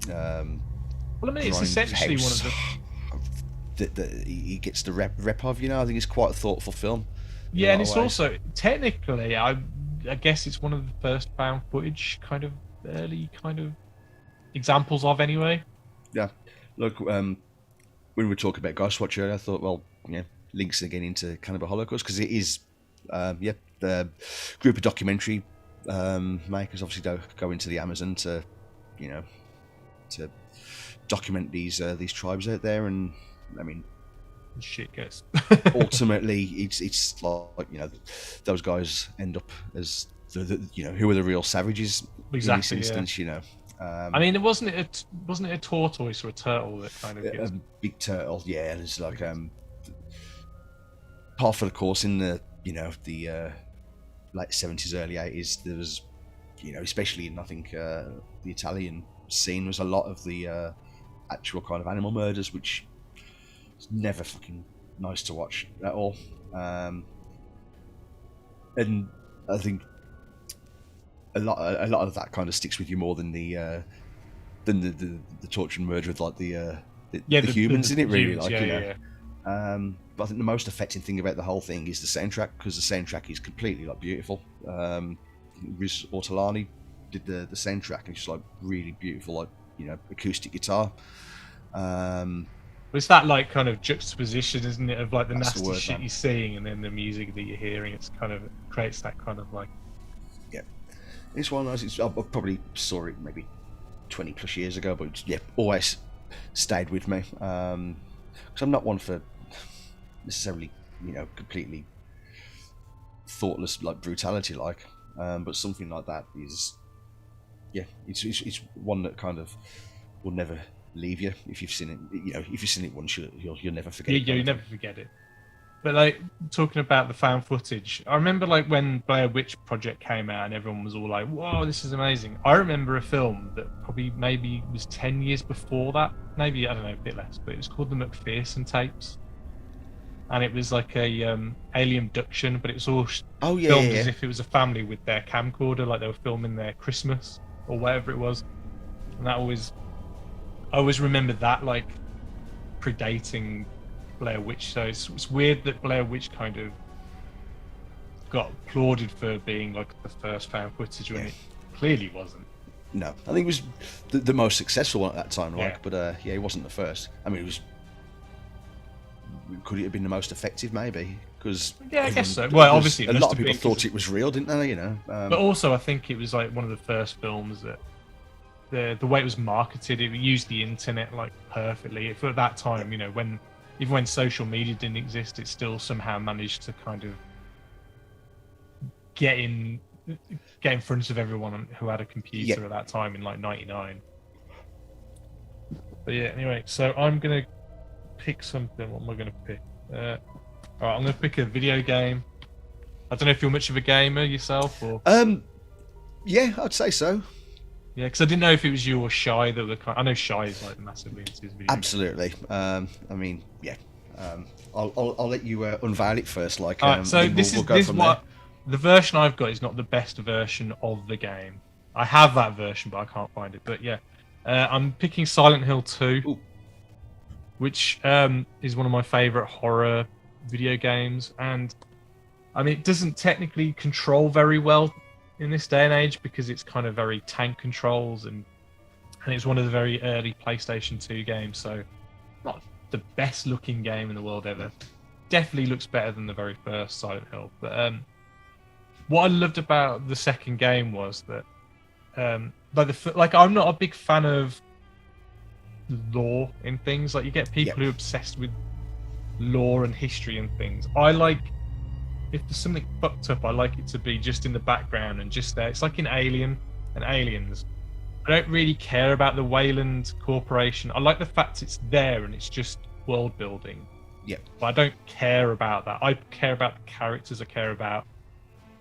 A: I mean, it's essentially one of the
B: that he gets the rep of. I think it's quite a thoughtful film.
A: Yeah, and it's also technically, I guess it's one of the first found footage kind of early kind of examples of, anyway.
B: Yeah, look, when we were talking about Ghostwatch earlier, I thought, well, links again into Cannibal Holocaust, because it is, the group of documentary makers obviously go into the Amazon to, to document these tribes out there, and I mean,
A: shit gets
B: ultimately it's like those guys end up as the who are the real savages in this instance.
A: I mean, wasn't it a tortoise or a turtle that kind of gets...
B: a big turtle? Yeah, there's like part of the course in the the late 70s, early 80s. There was especially in, I think, the Italian scene, was a lot of the actual kind of animal murders, which is never fucking nice to watch at all. And I think a lot of that kind of sticks with you more than the torture and murder of like the humans in it, really. But I think the most affecting thing about the whole thing is the soundtrack, because the soundtrack is completely like beautiful. Riz Ortolani did the soundtrack, and it's just like really beautiful, like acoustic guitar.
A: It's that like kind of juxtaposition, isn't it, of like the nasty
B: word,
A: shit you're seeing and then the music that you're hearing. It's kind of creates that kind of like...
B: Yeah, it's one of those. I probably saw it maybe 20 plus years ago, but it's, always stayed with me. Because I'm not one for necessarily completely thoughtless like brutality, but something like that is it's one that kind of will never leave you if you've seen it. If you've seen it once, you'll never forget it.
A: You'll never forget it. But like, talking about the found footage, I remember like when Blair Witch Project came out and everyone was all like, "Whoa, this is amazing." I remember a film that probably maybe was 10 years before that, maybe, I don't know, a bit less, but it was called the McPherson tapes, and it was like a alien abduction, but it was all filmed as if it was a family with their camcorder, like they were filming their Christmas or whatever it was. And I always remember that, like, predating Blair Witch. So it's weird that Blair Witch kind of got applauded for being like the first found footage when it clearly wasn't.
B: No, I think it was the most successful one at that time, but it wasn't the first. I mean, could it have been the most effective? Maybe, because
A: I guess so. Well, obviously,
B: a lot of people thought it was real, didn't they?
A: But also, I think it was like one of the first films that the way it was marketed, it used the internet like perfectly. For that time, even when social media didn't exist, it still somehow managed to kind of get in front of everyone who had a computer at that time in like '99. But anyway, so I'm gonna pick something. What am I gonna pick? All right, I'm gonna pick a video game. I don't know if you're much of a gamer yourself, or
B: yeah, I'd say so.
A: Yeah, because I didn't know if it was you or Shy that were I know Shy is like massively into his video
B: Absolutely. I mean, I'll let you unveil it first. Like,
A: so this is what the version I've got is not the best version of the game. I have that version, but I can't find it. But I'm picking Silent Hill 2, which is one of my favorite horror video games, and I mean, it doesn't technically control very well in this day and age because it's kind of very tank controls, and it's one of the very early PlayStation 2 games, so not the best looking game in the world ever. Definitely looks better than the very first Silent Hill, but what I loved about the second game was that, like I'm not a big fan of lore in things. Like you get people who are obsessed with lore and history and things. I like, if there's something fucked up, I like it to be just in the background and just there. It's like in Aliens. I don't really care about the Wayland Corporation. I like the fact it's there and it's just world building.
B: Yeah.
A: But I don't care about that. I care about the characters. I care about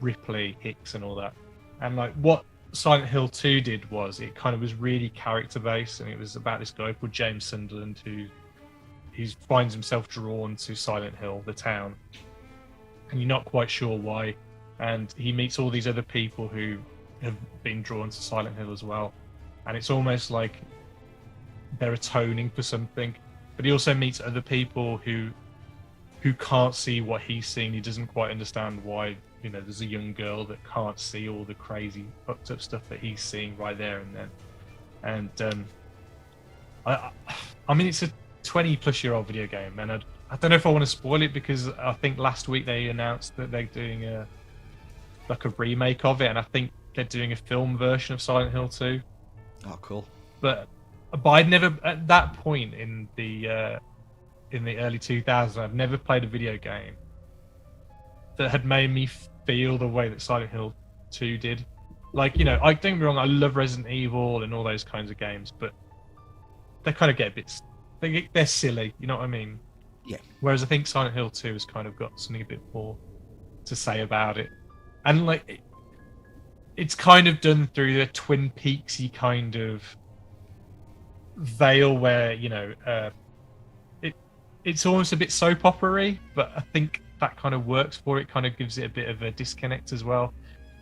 A: Ripley, Hicks, and all that. And like what Silent Hill 2 did was it kind of was really character based, and it was about this guy called James Sunderland who finds himself drawn to Silent Hill, the town, and you're not quite sure why. And he meets all these other people who have been drawn to Silent Hill as well. And it's almost like they're atoning for something. But he also meets other people who can't see what he's seen. He doesn't quite understand why, you know, there's a young girl that can't see all the crazy fucked up stuff that he's seeing right there and then. And I mean, it's a 20-plus-year-old video game, and I don't know if I want to spoil it, because I think last week they announced that they're doing a remake of it, and I think they're doing a film version of Silent Hill 2.
B: Oh, cool.
A: But I'd never, at that point in the early 2000s, I've never played a video game that had made me feel the way that Silent Hill 2 did. Like, you know, I don't get me wrong, I love Resident Evil and all those kinds of games, but they kind of get a bit, they're silly, you know what I mean?
B: Yeah.
A: Whereas I think Silent Hill 2 has kind of got something a bit more to say about it. And like, it's kind of done through the Twin Peaksy kind of veil where, you know, it's almost a bit soap opera-y, but I think that kind of works for it. Kind of gives it a bit of a disconnect as well,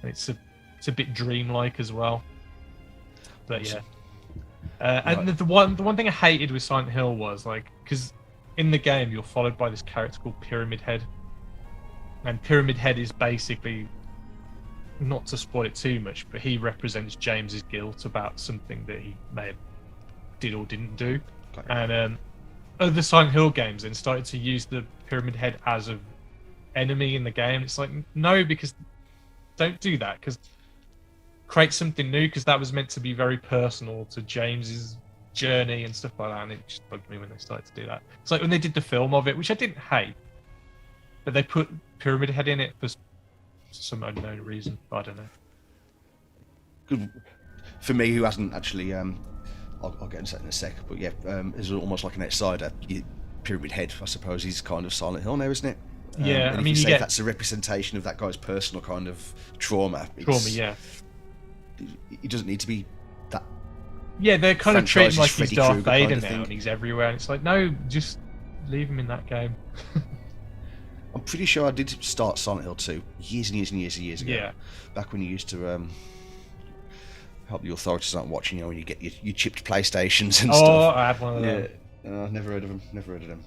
A: and it's a bit dreamlike as well. But yeah, and the one thing I hated with Silent Hill was like, because in the game you're followed by this character called Pyramid Head, and Pyramid Head is basically, not to spoil it too much, but he represents James's guilt about something that he may have did or didn't do. Okay. And other Silent Hill games then started to use the Pyramid Head as an enemy in the game. It's like, no, because don't do that, because create something new, because that was meant to be very personal to James's journey and stuff like that, and it just bugged me when they started to do that. It's like when they did the film of it, which I didn't hate, but they put Pyramid Head in it for some unknown reason. I don't know.
B: Good. For me, who hasn't actually, I'll get into that in a sec, but yeah, is almost like an outsider. Pyramid Head, I suppose, he's kind of Silent Hill now, isn't it?
A: Yeah,
B: and
A: I mean,
B: you say that's a representation of that guy's personal kind of trauma.
A: Yeah.
B: He doesn't need to be that.
A: Yeah, they're kind of treating like he's Darth Vader
B: kind of
A: now, and he's everywhere. And it's like, no, just leave him in that game.
B: I'm pretty sure I did start Silent Hill 2 years and years ago.
A: Yeah.
B: Back when you used to help the authorities aren't watching, you know, when you get your chipped PlayStations and stuff.
A: Oh, I had one of them.
B: Yeah, never heard of them.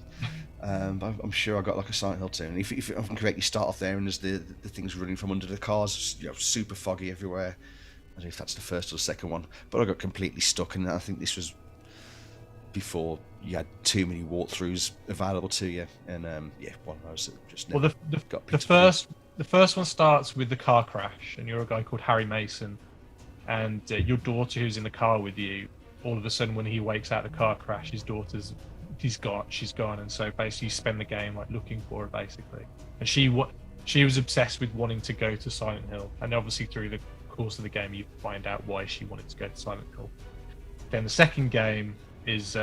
B: But I'm sure I got like a Silent Hill 2, and if I'm correct, you start off there and there's the things running from under the cars, you know, super foggy everywhere. I don't know if that's the first or the second one, but I got completely stuck, and I think this was before you had too many walkthroughs available to you, and one of those that just never got picked up.
A: The first one starts with the car crash, and you're a guy called Harry Mason, and your daughter who's in the car with you, all of a sudden when he wakes out of the car crash, his daughter's she's gone, and so basically you spend the game like looking for her basically, and she was obsessed with wanting to go to Silent Hill, and obviously through the course of the game you find out why she wanted to go to Silent Hill. Then the second game is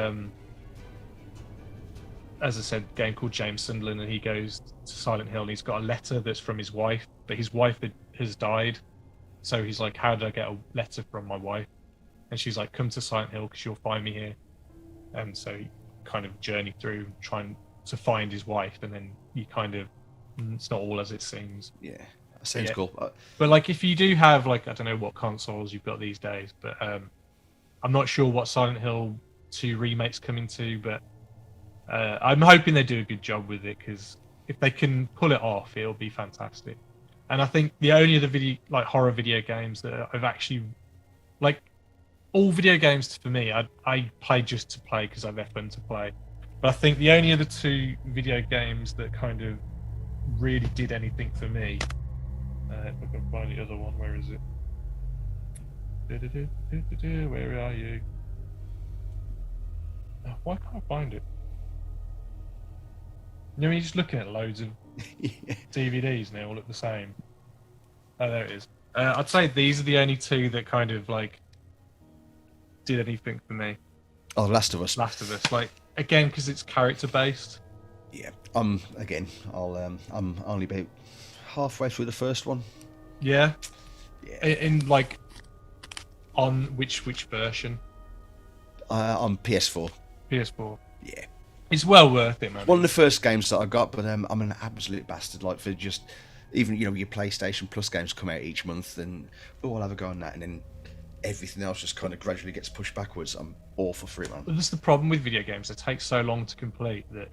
A: as I said, a game called James Sunderland, and he goes to Silent Hill and he's got a letter that's from his wife, but his wife has died, so he's like, how did I get a letter from my wife? And she's like, come to Silent Hill because you'll find me here. And so he kind of journey through trying to find his wife, and then you kind of, it's not all as it seems.
B: Yeah, that sounds cool.
A: But like, if you do have like, I don't know what consoles you've got these days, but I'm not sure what Silent Hill 2 remake's coming to, but I'm hoping they do a good job with it, because if they can pull it off, it'll be fantastic. And I think the only other horror video games that I've actually, like, all video games for me, I play just to play because they're fun to play. But I think the only other two video games that kind of really did anything for me If I can find the other one, where is it? Where are you? Oh, why can't I find it? You know, when you're just looking at loads of DVDs and they all look the same. Oh, there it is. I'd say these are the only two that kind of like did anything for me.
B: Oh, Last of Us.
A: Last of Us, like again, because it's character based.
B: Yeah. I'm only about halfway through the first one.
A: Yeah.
B: Yeah.
A: In like, on which version?
B: On PS4.
A: PS4.
B: Yeah.
A: It's well worth it, man.
B: One of the first games that I got, but I'm an absolute bastard. Like for just even your PlayStation Plus games come out each month, and I'll have a go on that, and then everything else just kind of gradually gets pushed backwards. I'm awful for it, man.
A: That's the problem with video games. They take so long to complete that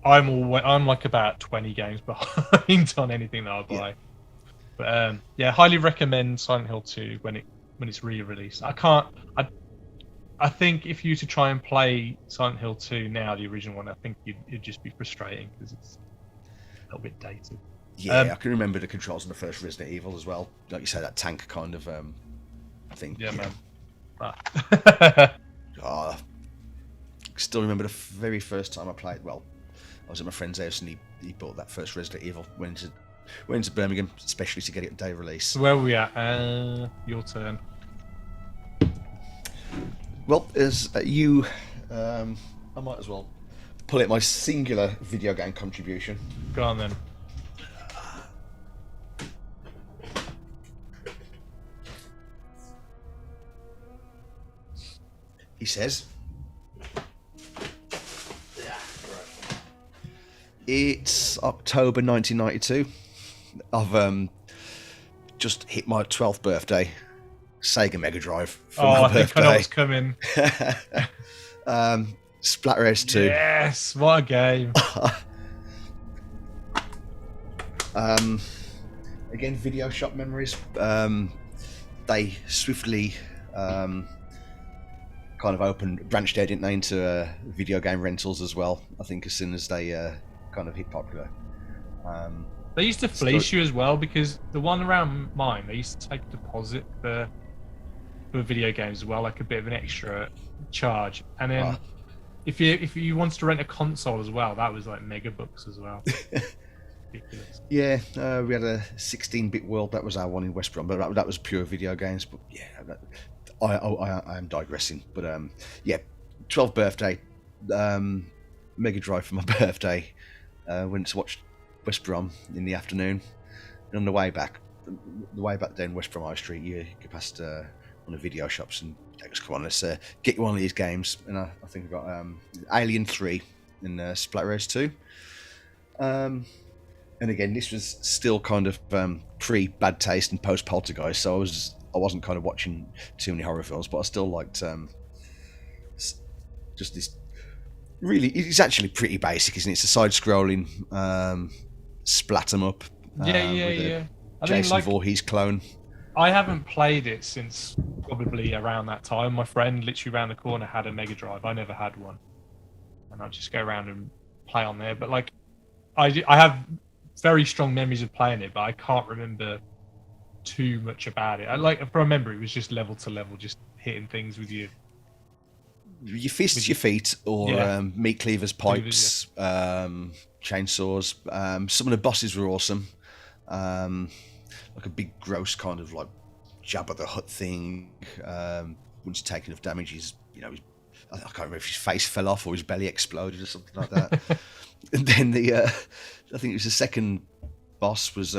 A: I'm like about 20 games behind on anything that I buy.
B: Yeah.
A: But yeah, highly recommend Silent Hill 2 when it's re-released. I think if you to try and play Silent Hill 2 now, the original one, I think it'd just be frustrating because it's a little bit dated.
B: Yeah, I can remember the controls in the first Resident Evil as well. Like you say, that tank kind of thing.
A: Yeah, man.
B: Oh, still remember the very first time I played. Well, I was at my friend's house and he bought that first Resident Evil. Went into Birmingham, especially to get it day release.
A: So where are we at? Your turn.
B: Well, as you, I might as well pull out my singular video game contribution.
A: Go on then.
B: He says, it's October 1992. I've just hit my 12th birthday. Sega Mega Drive for my birthday.
A: I think I know what's coming.
B: Splatterhouse 2.
A: Yes, what a game.
B: Again, video shop memories. They swiftly kind of branched out, didn't they, into video game rentals as well. I think as soon as they kind of hit popular.
A: They used to fleece you as well, because the one around mine, they used to take a deposit for video games as well, like a bit of an extra charge. And then if you wanted to rent a console as well, that was like megabucks as well. Ridiculous.
B: Yeah, we had a 16-bit World. That was our one in West Brom, but that was pure video games. But yeah, I am digressing. But yeah, 12th birthday, Mega Drive for my birthday. Went to watch West Brom in the afternoon, and on the way back down West Brom High Street, you go past one of the video shops, and they just, come on, let's get you one of these games. And I think I got Alien 3 and Splatterhouse 2. And again, this was still kind of pre-Bad Taste and post-Poltergeist, so I wasn't kind of watching too many horror films, but I still liked just this. Really, it's actually pretty basic, isn't it? It's a side-scrolling splat 'em up.
A: Yeah.
B: Jason Voorhees clone.
A: I haven't played it since probably around that time. My friend literally around the corner had a Mega Drive. I never had one, and I'd just go around and play on there. But like, I have very strong memories of playing it, but I can't remember too much about it. If I remember, it was just level to level, just hitting things with your
B: fists, your feet, or meat cleavers, pipes,
A: Cleavers,
B: chainsaws. Some of the bosses were awesome. Like a big gross kind of like Jabba the Hutt thing. Once he's taken enough damage, I can't remember if his face fell off or his belly exploded or something like that. And then I think it was the second boss was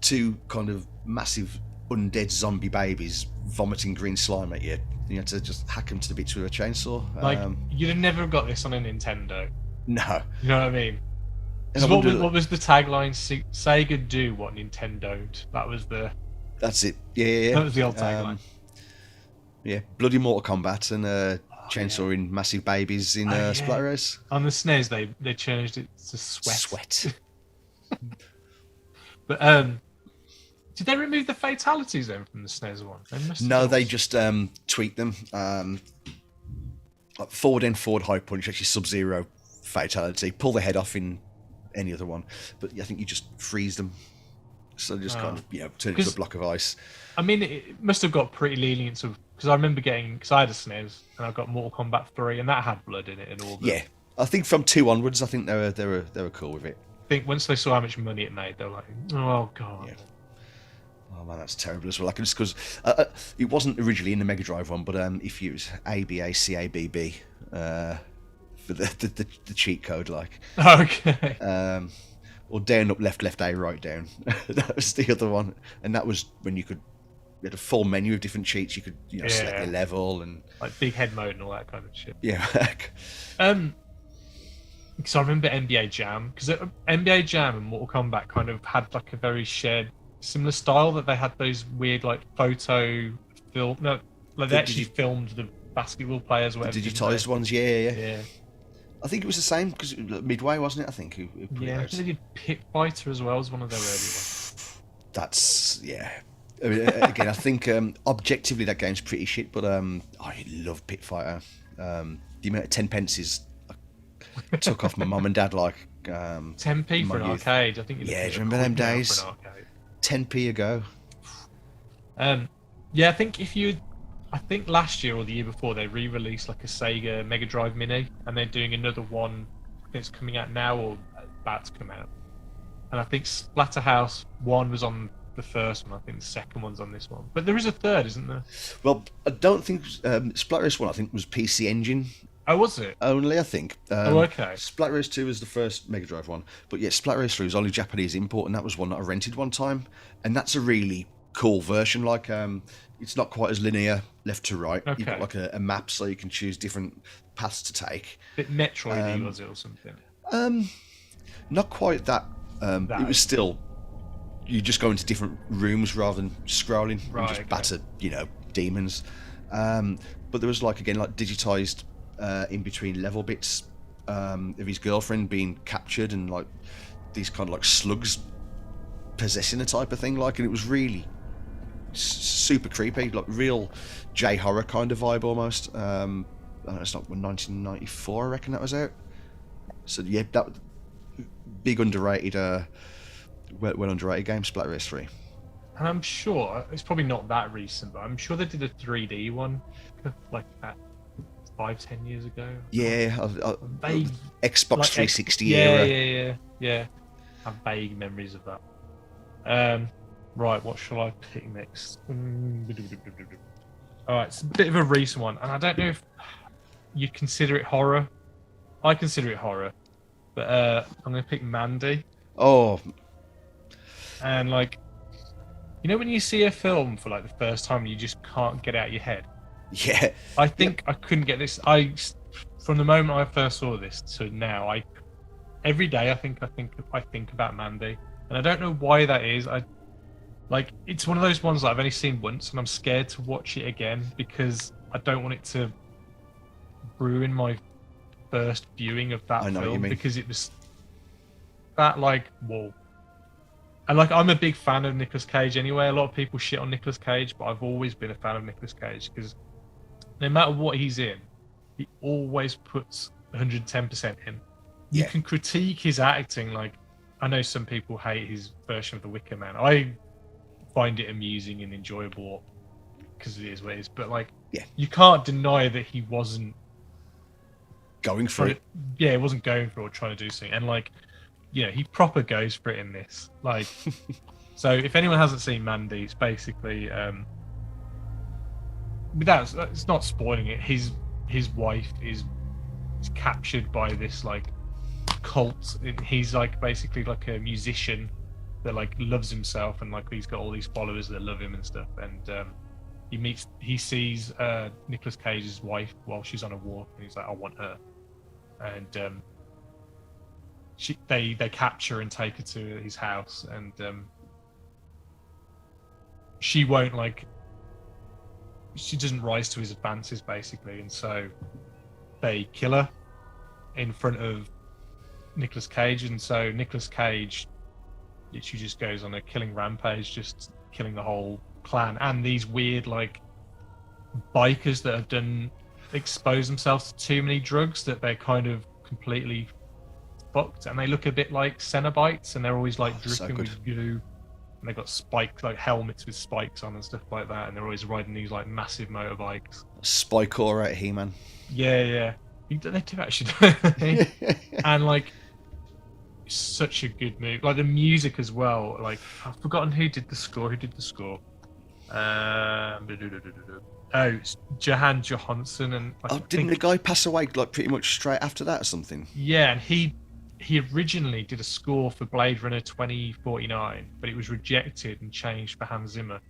B: two kind of massive undead zombie babies vomiting green slime at you. You had to just hack them to bits with a chainsaw.
A: Like, you'd have never got this on a Nintendo.
B: No.
A: You know what I mean?
B: And
A: What was the tagline? Sega do what Nintendo don't.
B: That's it. Yeah.
A: That was the old tagline.
B: Yeah, bloody Mortal Kombat and chainsawing massive babies in Splatterhouse.
A: On the SNES, they changed it to Sweat. But did they remove the fatalities then from the SNES one?
B: No, they just tweaked them. Like forward end, forward high punch, actually Sub-Zero fatality. Pull the head off in any other one, but I think you just freeze them. So just kind of turn it
A: 'Cause-
B: into a block of ice.
A: I mean, it must have got pretty lenient because I remember because I had a SNES and I got Mortal Kombat 3 and that had blood in it and all that.
B: Yeah, I think from 2 onwards, I think they were cool with it.
A: I think once they saw how much money it made, they were like, "Oh god."
B: Yeah. Oh man, that's terrible as well. Like just because it wasn't originally in the Mega Drive one, but if you use ABACABB for the cheat code, like
A: Okay.
B: or down, up, left, A, right, down. That was the other one, and that was when you had a full menu of different cheats. You could select your level and
A: like big head mode and all that kind of shit.
B: Yeah.
A: Because I remember NBA Jam, because NBA Jam and Mortal Kombat kind of had like a very shared, similar style, that they had those weird like photo film. No, like they actually filmed the basketball players. Or whatever,
B: the digitized ones, yeah.
A: Yeah.
B: I think it was the same because Midway, wasn't it? I think. Who
A: Yeah, I think they did Pit Fighter as well as one of their early ones.
B: That's I mean, again, I think objectively that game's pretty shit, but I love Pit Fighter. The amount of 10 pences I took off my mum and dad, like
A: 10p for an arcade. I think.
B: Yeah, do you remember them days? 10p ago.
A: Yeah, I think last year or the year before they re-released like a Sega Mega Drive Mini, and they're doing another one that's coming out now or about to come out. And I think Splatterhouse 1 was on the first one. I think the second one's on this one. But there is a third, isn't there?
B: Well, I don't think Splatterhouse 1. I think was PC Engine.
A: Oh, was it?
B: Only, I think.
A: Okay.
B: Splatterhouse 2 was the first Mega Drive one, but yeah, Splatterhouse 3 was only Japanese import, and that was one that I rented one time, and that's a really cool version. Like, it's not quite as linear left to right.
A: Okay.
B: You've got like a map, so you can choose different paths to take.
A: Bit Metroid-y, was it, or something?
B: Not quite that. It was still, you just go into different rooms rather than scrolling and just batter, demons. But there was like digitized in between level bits of his girlfriend being captured and like these kind of like slugs possessing a type of thing, like, and it was really super creepy, like real J horror kind of vibe almost. It's not 1994, I reckon that was out. So yeah, that big underrated, well underrated game, Splatterhouse 3.
A: And I'm sure it's probably not that recent, but I'm sure they did a 3D one like that 5-10 years ago.
B: Yeah,
A: vague,
B: Xbox
A: like
B: 360 era.
A: Yeah. I have vague memories of that. Right, what shall I pick next? Alright, it's a bit of a recent one, and I don't know if you'd consider it horror. I consider it horror, but I'm going to pick Mandy.
B: Oh.
A: And like, when you see a film for like the first time, you just can't get it out of your head.
B: Yeah.
A: I think I couldn't get this. From the moment I first saw this to now, every day I think about Mandy, and I don't know why that is. It's one of those ones that I've only seen once, and I'm scared to watch it again because I don't want it to ruin my first viewing of that film, because it was that whoa. And I'm a big fan of Nicolas Cage anyway. A lot of people shit on Nicolas Cage, but I've always been a fan of Nicolas Cage because no matter what he's in, he always puts 110% in. You can critique his acting. Like, I know some people hate his version of The Wicker Man. I find it amusing and enjoyable because it is what it is. But you can't deny that he wasn't
B: going for it.
A: Yeah, he wasn't going for it or trying to do something. And he proper goes for it in this. So if anyone hasn't seen Mandy, it's basically it's not spoiling it. His wife is captured by this cult. He's basically a musician that loves himself, and he's got all these followers that love him and stuff. And he sees Nicolas Cage's wife while she's on a walk, and he's like, I want her. And they capture and take her to his house, and she won't she doesn't rise to his advances basically, and so they kill her in front of Nicolas Cage. And so Nicolas Cage literally just goes on a killing rampage, just killing the whole clan and these weird bikers that have exposed themselves to too many drugs that they're kind of completely fucked, and they look a bit like Cenobites, and they're always dripping with goo. and they got spikes, like helmets with spikes on and stuff like that, and they're always riding these like massive motorbikes.
B: Spycore out He-Man.
A: Yeah. They do actually, don't they? And like, it's such a good movie. Like the music as well. Like I've forgotten who did the score. It's Johan Johansson, and
B: Didn't the guy pass away like pretty much straight after that or something?
A: Yeah, and he originally did a score for Blade Runner 2049, but it was rejected and changed for Hans Zimmer.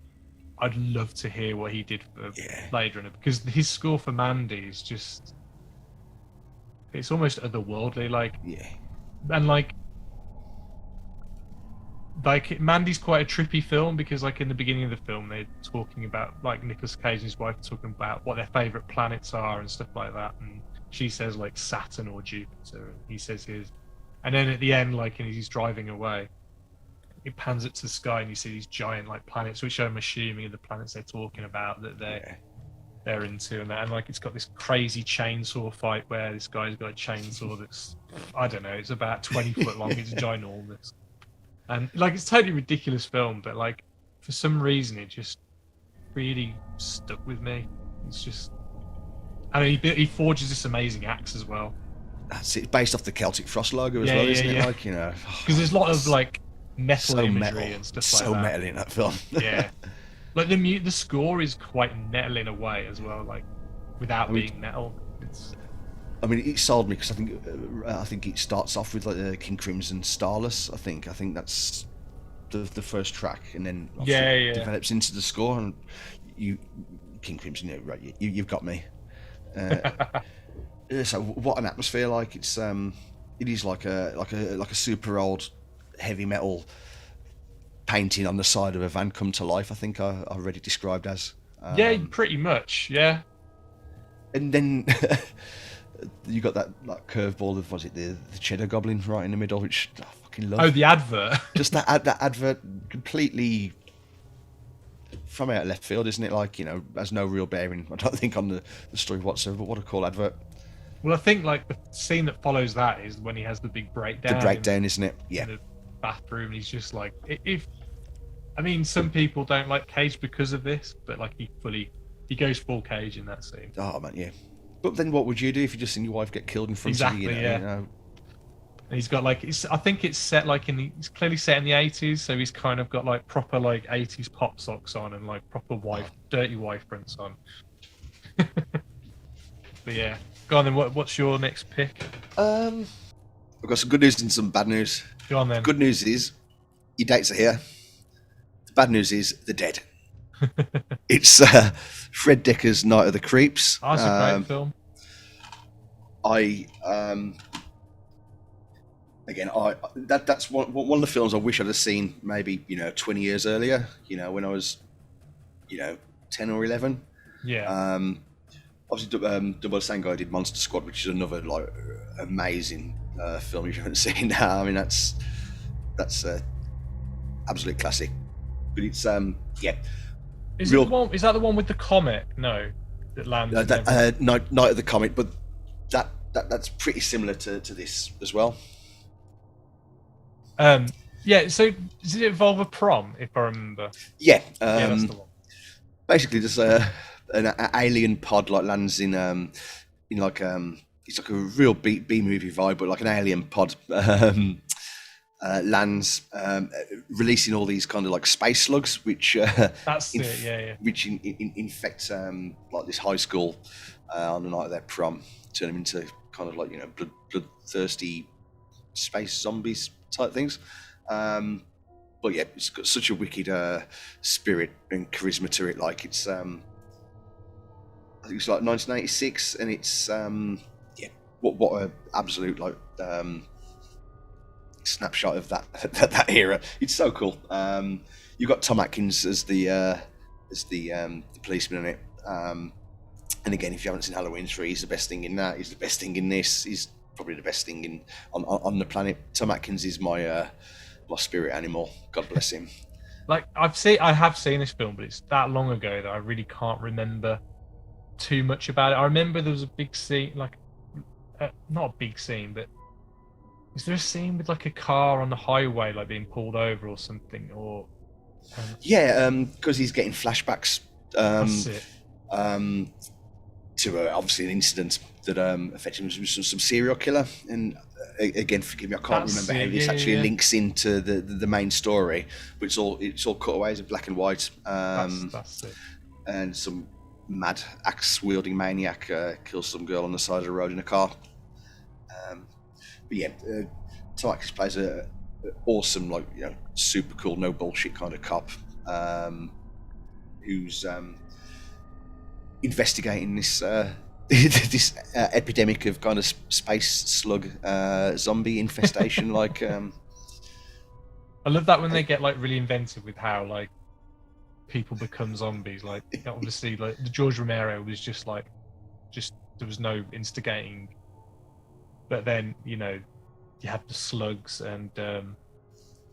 A: I'd love to hear what he did for Blade Runner, because his score for Mandy is just, it's almost otherworldly. Like, and like Mandy's quite a trippy film, because like in the beginning of the film they're talking about, like Nicolas Cage and his wife are talking about what their favorite planets are and stuff like that, and she says like Saturn or Jupiter, and he says his, and then at the end, like, and he's driving away, it pans up to the sky and you see these giant like planets, which I'm assuming are the planets they're talking about that they're into, and that, and like it's got this crazy chainsaw fight where this guy's got a chainsaw that's, I don't know, it's about 20 foot long, it's ginormous. And like, it's a totally ridiculous film, but like for some reason it just really stuck with me. It's just, I mean, he forges this amazing axe as well.
B: That's it, based off the Celtic Frost logo as well, isn't it? Like, you know,
A: because there's a lot of like metal imagery and stuff like that.
B: So metal in that film.
A: Yeah, like the score is quite metal in a way as well, like without being metal.
B: I mean, it sold me because I think it starts off with like King Crimson Starless. I think that's the first track, and then develops into the score. And King Crimson, right? You've got me. So what an atmosphere! Like it is like a super old heavy metal painting on the side of a van come to life. I think I read it described as.
A: Yeah, pretty much. Yeah.
B: And then. You got that like curveball of, was it the Cheddar Goblin right in the middle, which I fucking love.
A: Oh, the advert.
B: Just that advert, completely from out of left field, isn't it? Like, you know, has no real bearing, I don't think, on the story whatsoever. But what a cool advert.
A: Well, I think like the scene that follows that is when he has the big breakdown.
B: The breakdown, isn't it? Yeah.
A: In the bathroom, and he's just like, I mean, some people don't like Cage because of this, but like he goes full Cage in that scene.
B: Oh man, yeah. But then what would you do if you just seen your wife get killed in front of you? You know?
A: And he's got like, I think it's set like it's clearly set in the 80s, so he's kind of got like proper like 80s pop socks on and like proper dirty wife prints on. But yeah, go on then. What's your next pick?
B: I've got some good news and some bad news.
A: Go on then.
B: The good news is your dates are here. The bad news is they're dead. It's Fred Decker's Night of the Creeps.
A: Oh, that's a great film.
B: That's one of the films I wish I'd have seen maybe 20 years earlier. When I was 10 or 11.
A: Yeah.
B: Obviously, done by the same guy who did Monster Squad, which is another like amazing film if you haven't seen that. I mean, that's absolute classic. But it's
A: Is that the one with the comet? No, that lands.
B: Night of the Comet, but that's pretty similar to this as well.
A: Yeah. So does it involve a prom, if I remember?
B: Yeah.
A: That's the one.
B: Basically, there's an alien pod like lands in like it's like a real B movie vibe, but like an alien pod. Lands releasing all these kind of like space slugs, which which infect like this high school on the night of their prom, turn them into kind of like bloodthirsty space zombies type things. But yeah, it's got such a wicked spirit and charisma to it. Like it's I think it's like 1986, and it's what a absolute like snapshot of that era. It's so cool. You've got Tom Atkins as the policeman in it. And again, if you haven't seen Halloween 3, he's the best thing in that. He's the best thing in this. He's probably the best thing on the planet. Tom Atkins is my spirit animal. God bless him.
A: Like I have seen this film, but it's that long ago that I really can't remember too much about it. I remember there was a big scene, like not a big scene, but is there a scene with like a car on the highway like being pulled over or something? Or
B: Yeah, because he's getting flashbacks
A: That's it.
B: To obviously an incident that affected him with some serial killer. And again, forgive me, I can't
A: That's
B: remember how
A: it,
B: this
A: yeah,
B: actually
A: yeah.
B: links into the main story, but it's all cutaways of black and white.
A: That's it.
B: And some mad axe wielding maniac kills some girl on the side of the road in a car. But yeah, Tom Atkins plays a awesome, like, you know, super cool, no bullshit kind of cop who's investigating this this epidemic of kind of space slug zombie infestation. Like,
A: I love that when they get like really inventive with how like people become zombies. Like, obviously, like the George Romero was just there was no instigating, but then, you know, you had the slugs and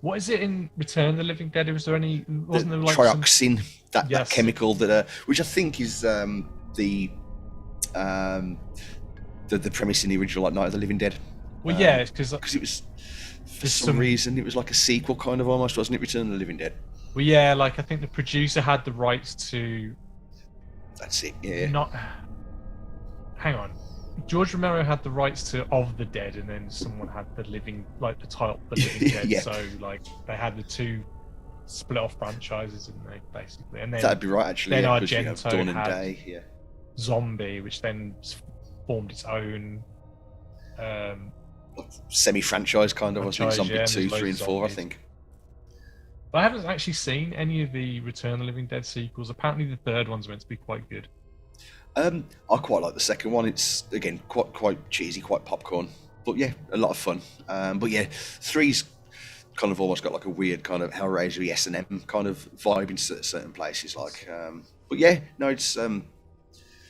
A: what is it in Return of the Living Dead? Was there any? Wasn't there like
B: trioxin, that
A: Yes.
B: chemical that which I think is the premise in the original like Night of the Living Dead.
A: Well, yeah, because
B: it was for some reason it was like a sequel kind of almost, wasn't it? Return of the Living Dead.
A: Well, yeah, like I think the producer had the rights to.
B: That's it. Yeah.
A: Not. Hang on. George Romero had the rights to Of the Dead, and then someone had the Living, like the title, The Living Dead.
B: Yeah.
A: So like they had the two split off franchises, didn't they? Basically, and then
B: That'd be right, actually.
A: then
B: yeah,
A: Argento
B: Dawn and
A: had
B: Day. Yeah.
A: Zombie, which then formed its own.
B: Semi-franchise kind of. I think Zombie
A: yeah,
B: 2, 3, and 4. I
A: zombies.
B: think.
A: But I haven't actually seen any of the Return of the Living Dead sequels. Apparently, the third one's meant to be quite good.
B: I quite like the second one. It's again quite cheesy, quite popcorn, but yeah, a lot of fun. But yeah, 3's kind of almost got like a weird kind of Hellraiser S&M kind of vibe in certain places. Like, but yeah, no, it's they're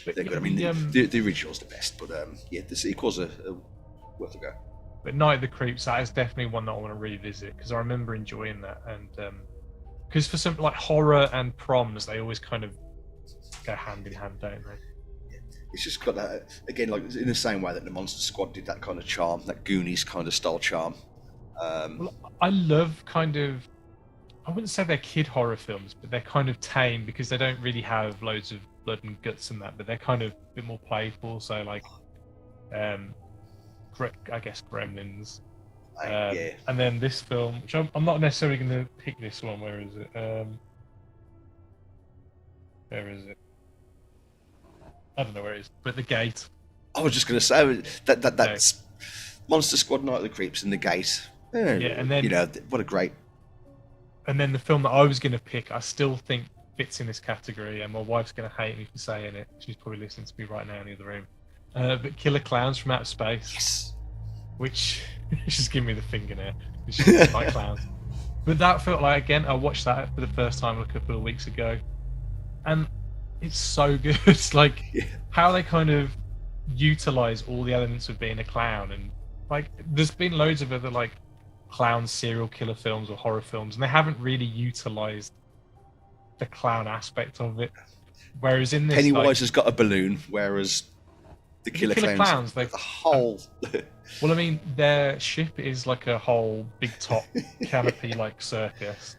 B: good. I mean, the original's the best, but yeah, the sequels are worth a go.
A: But Night of the Creeps, that is definitely one that I want to revisit because I remember enjoying that, and because for something like horror and proms, they always kind of go hand in hand, don't they?
B: It's just got that, again, like in the same way that the Monster Squad did that kind of charm, that Goonies kind of style charm.
A: Well, I love kind of, I wouldn't say they're kid horror films, but they're kind of tame because they don't really have loads of blood and guts and that, but they're kind of a bit more playful. So like, I guess Gremlins.
B: Yeah.
A: And then this film, which I'm not necessarily going to pick this one. Where is it? Where is it? I don't know where it is, but The Gate.
B: I was just going to say that's Monster Squad, Night of the Creeps, and The Gate.
A: Yeah, and then,
B: you know, what a great.
A: And then the film that I was going to pick, I still think fits in this category, and my wife's going to hate me for saying it. She's probably listening to me right now in the other room. But Killer Clowns from Outer Space.
B: Yes.
A: Which just give me the finger now. It's just like clowns. But that felt like, again, I watched that for the first time a couple of weeks ago, and it's so good. It's like how they kind of utilize all the elements of being a clown, and like there's been loads of other like clown serial killer films or horror films, and they haven't really utilized the clown aspect of it. Whereas in this,
B: Pennywise has got a balloon, whereas the Killer Clowns
A: like
B: the whole.
A: Well, I mean, their ship is like a whole big top canopy like circus.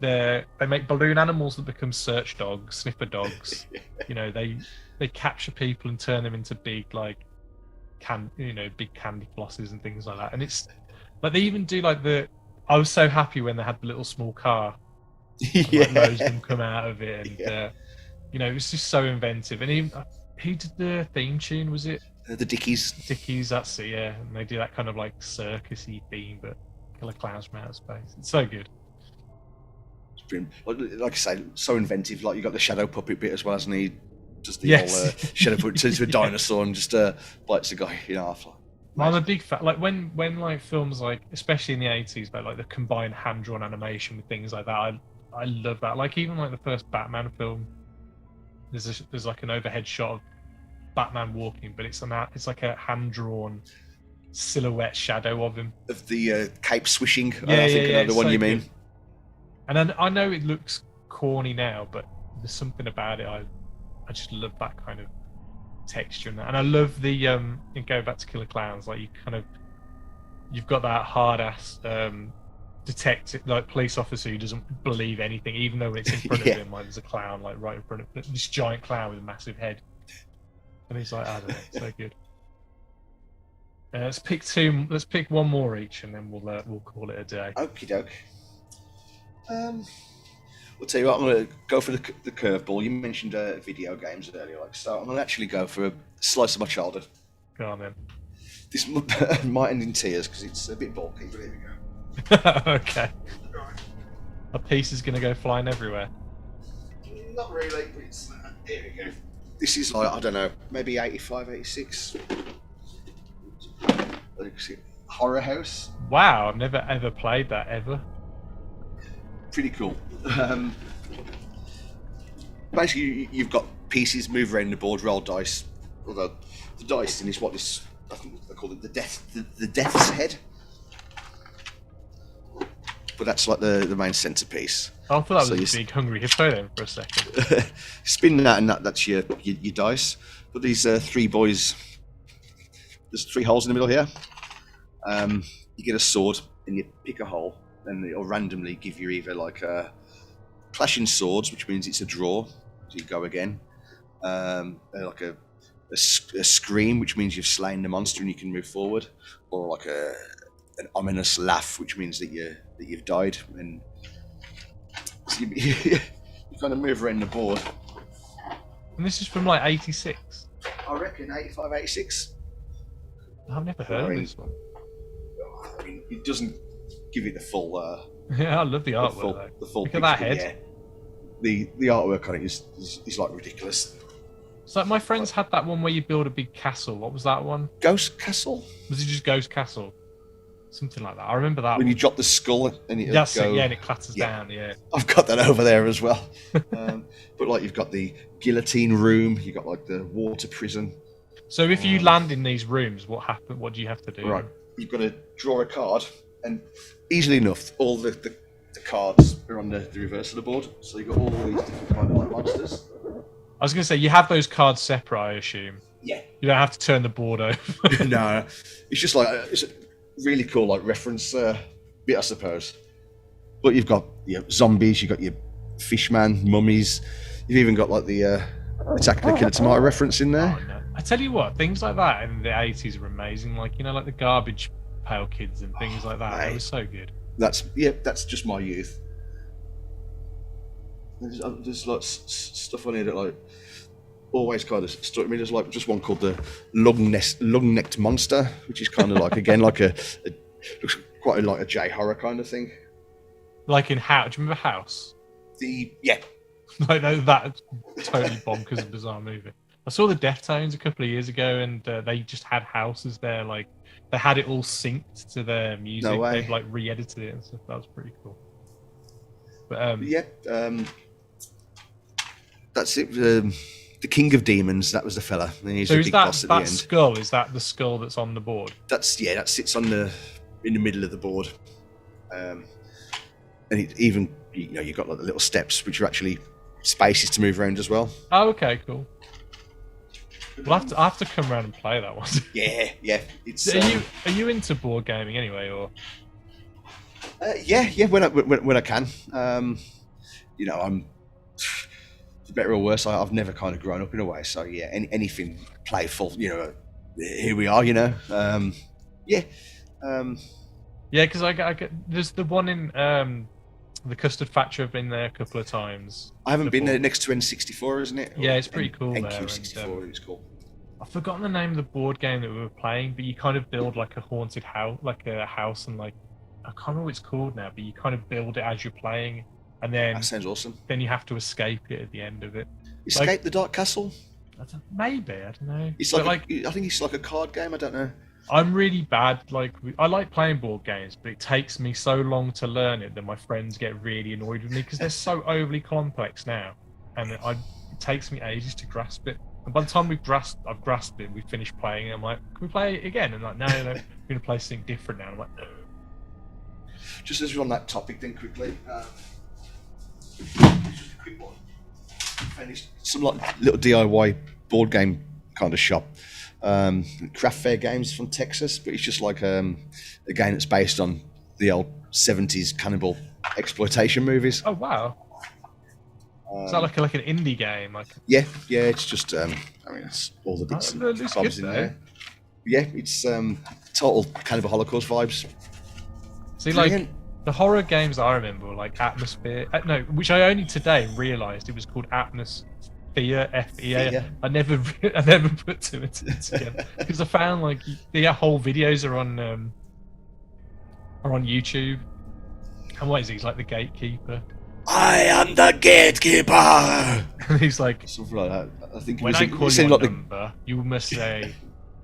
A: They make balloon animals that become search dogs, sniffer dogs. You know, they capture people and turn them into big like big candy flosses and things like that. And it's like they even do like I was so happy when they had the little small car. And, like, loads of them come out of it, and you know, it was just so inventive. And even who did the theme tune? Was it
B: the Dickies?
A: Dickies, that's it. Yeah, and they do that kind of like circusy theme, but Killer Clowns from Outer Space. It's so good.
B: Like I say, so inventive. Like you got the shadow puppet bit as well, hasn't he? Just the whole shadow puppet turns into a dinosaur and just bites the guy in half.
A: I'm a big fan. Like when like films like, especially in the 80s, but like the combined hand drawn animation with things like that, I love that. Like even like the first Batman film, there's like an overhead shot of Batman walking, but it's like a hand drawn silhouette shadow of him,
B: of the cape swishing.
A: I
B: think I know the one you mean.
A: Good. And I know it looks corny now, but there's something about it. I just love that kind of texture and that. And I love the go back to Killer Clowns. Like you've got that hard ass detective, like police officer who doesn't believe anything, even though when it's in front of him, like there's a clown like right in front of this giant clown with a massive head, and he's like, I don't know, so good. Let's pick two. Let's pick one more each, and then we'll call it a day.
B: Okie doke. I'll tell you what, I'm going to go for the curveball. You mentioned video games earlier, so I'm going to actually go for a slice of my childhood.
A: Go on then.
B: This might end in tears because it's a bit bulky, but here we
A: go. Okay. A piece is going to go flying everywhere.
B: Not really, but it's... here we go. This is like, I don't know, maybe 85, 86. Horror House.
A: Wow, I've never ever played that, ever.
B: Pretty cool. Basically, you've got pieces, move around the board, roll dice. Although the dice in is what this, I think they call it the death's head. But that's like the main centerpiece.
A: I thought that was a big hungry hippo then for a second.
B: Spin that, and that's your dice. But these three boys, there's 3 holes in the middle here. You get a sword and you pick a hole, and it'll randomly give you either like a clashing swords, which means it's a draw, so you go again. Like a scream, which means you've slain the monster and you can move forward, or like an ominous laugh, which means that you've died, and so you kind of move around the board.
A: And this is from like 86.
B: I reckon 85, 86.
A: I've never heard of this one.
B: I mean, it doesn't give it the full.
A: Yeah, I love the artwork.
B: The full
A: Look
B: picture,
A: at that head.
B: Yeah. The artwork on it is like ridiculous.
A: So my friends had that one where you build a big castle. What was that one?
B: Ghost Castle?
A: Was it just Ghost Castle? Something like that. I remember that
B: when
A: one.
B: you drop the skull and it
A: That's
B: go...
A: it, yeah, and it clatters down, yeah.
B: I've got that over there as well. But like you've got the guillotine room, you've got like the water prison.
A: So if you land in these rooms, what happen? What do you have to do?
B: Right, you've got to draw a card, and easily enough, all the cards are on the reverse of the board. So you've got all these different kind of like monsters.
A: I was going to say, you have those cards separate, I assume.
B: Yeah.
A: You don't have to turn the board over.
B: No, it's just like it's a really cool like reference bit, I suppose. But you've got your zombies, you've got your fishman, mummies. You've even got like the Attack of the Killer Tomato reference in there.
A: Oh, no. I tell you what, things like that in the 80s are amazing. Like, you know, like the Garbage Pail Kids and things like that. It was so good.
B: That's just my youth. There's like stuff on here that like always kind of struck me. There's like just one called the long-necked monster, which is kind of like again like a looks quite like a J horror kind of thing.
A: Like in House, do you remember House?
B: Like
A: that's totally bonkers and bizarre movie. I saw the Deftones a couple of years ago, and they just had houses there. Like they had it all synced to their music.
B: No way.
A: They've like re-edited it and stuff. That was pretty cool. But
B: that's it. The King of Demons. That was the fella. He's
A: so
B: a
A: is
B: big
A: that
B: boss at the end.
A: skull? Is that the skull that's on the board?
B: That sits in the middle of the board, and it even you've got like the little steps which are actually spaces to move around as well.
A: Oh, okay, cool. Well, I have to come around and play that one.
B: Yeah. It's.
A: Are you into board gaming anyway, or?
B: Yeah. When I can. I'm. For better or worse, I've never kind of grown up in a way. So yeah, anything playful. Here we are. Yeah.
A: Yeah, because I get there's the one in the Custard Factory. I've been there a couple of times.
B: I haven't been there, next to N64, isn't it?
A: Yeah, it's pretty cool there.
B: NQ64, it's cool.
A: I've forgotten the name of the board game that we were playing, but you kind of build like a haunted house, and like I can't remember what it's called now, but you kind of build it as you're playing, and then
B: that sounds awesome.
A: Then you have to escape it at the end of it.
B: Escape the Dark Castle?
A: Maybe, I don't know.
B: It's I think it's like a card game. I don't know.
A: I'm really bad. I like playing board games, but it takes me so long to learn it that my friends get really annoyed with me because they're so overly complex now, and it takes me ages to grasp it. And by the time I've grasped it, we finish playing it. I'm like, can we play it again? And like, no, we're gonna play something different now. I'm like, no.
B: Just as we're on that topic, then quickly, just a quick one. And it's some like little DIY board game kind of shop. Craft Fair Games from Texas, but it's just like a game that's based on the old 70s cannibal exploitation movies.
A: Oh wow! Is that like an indie game? Like
B: Yeah, it's just I mean, it's all the bits and
A: it looks
B: bobs
A: good,
B: in
A: though.
B: there. Yeah, it's total Cannibal Holocaust vibes.
A: See,
B: Brilliant.
A: like the horror games I remember were like Atmosphere. No, which I only today realised it was called Atmosphere. FEA.
B: Yeah.
A: I never put two and two together because I found like the whole videos are on YouTube. And what is he? He's like the gatekeeper.
B: I am the gatekeeper.
A: And he's like,
B: Something like that. I think
A: when I call your number, you must say,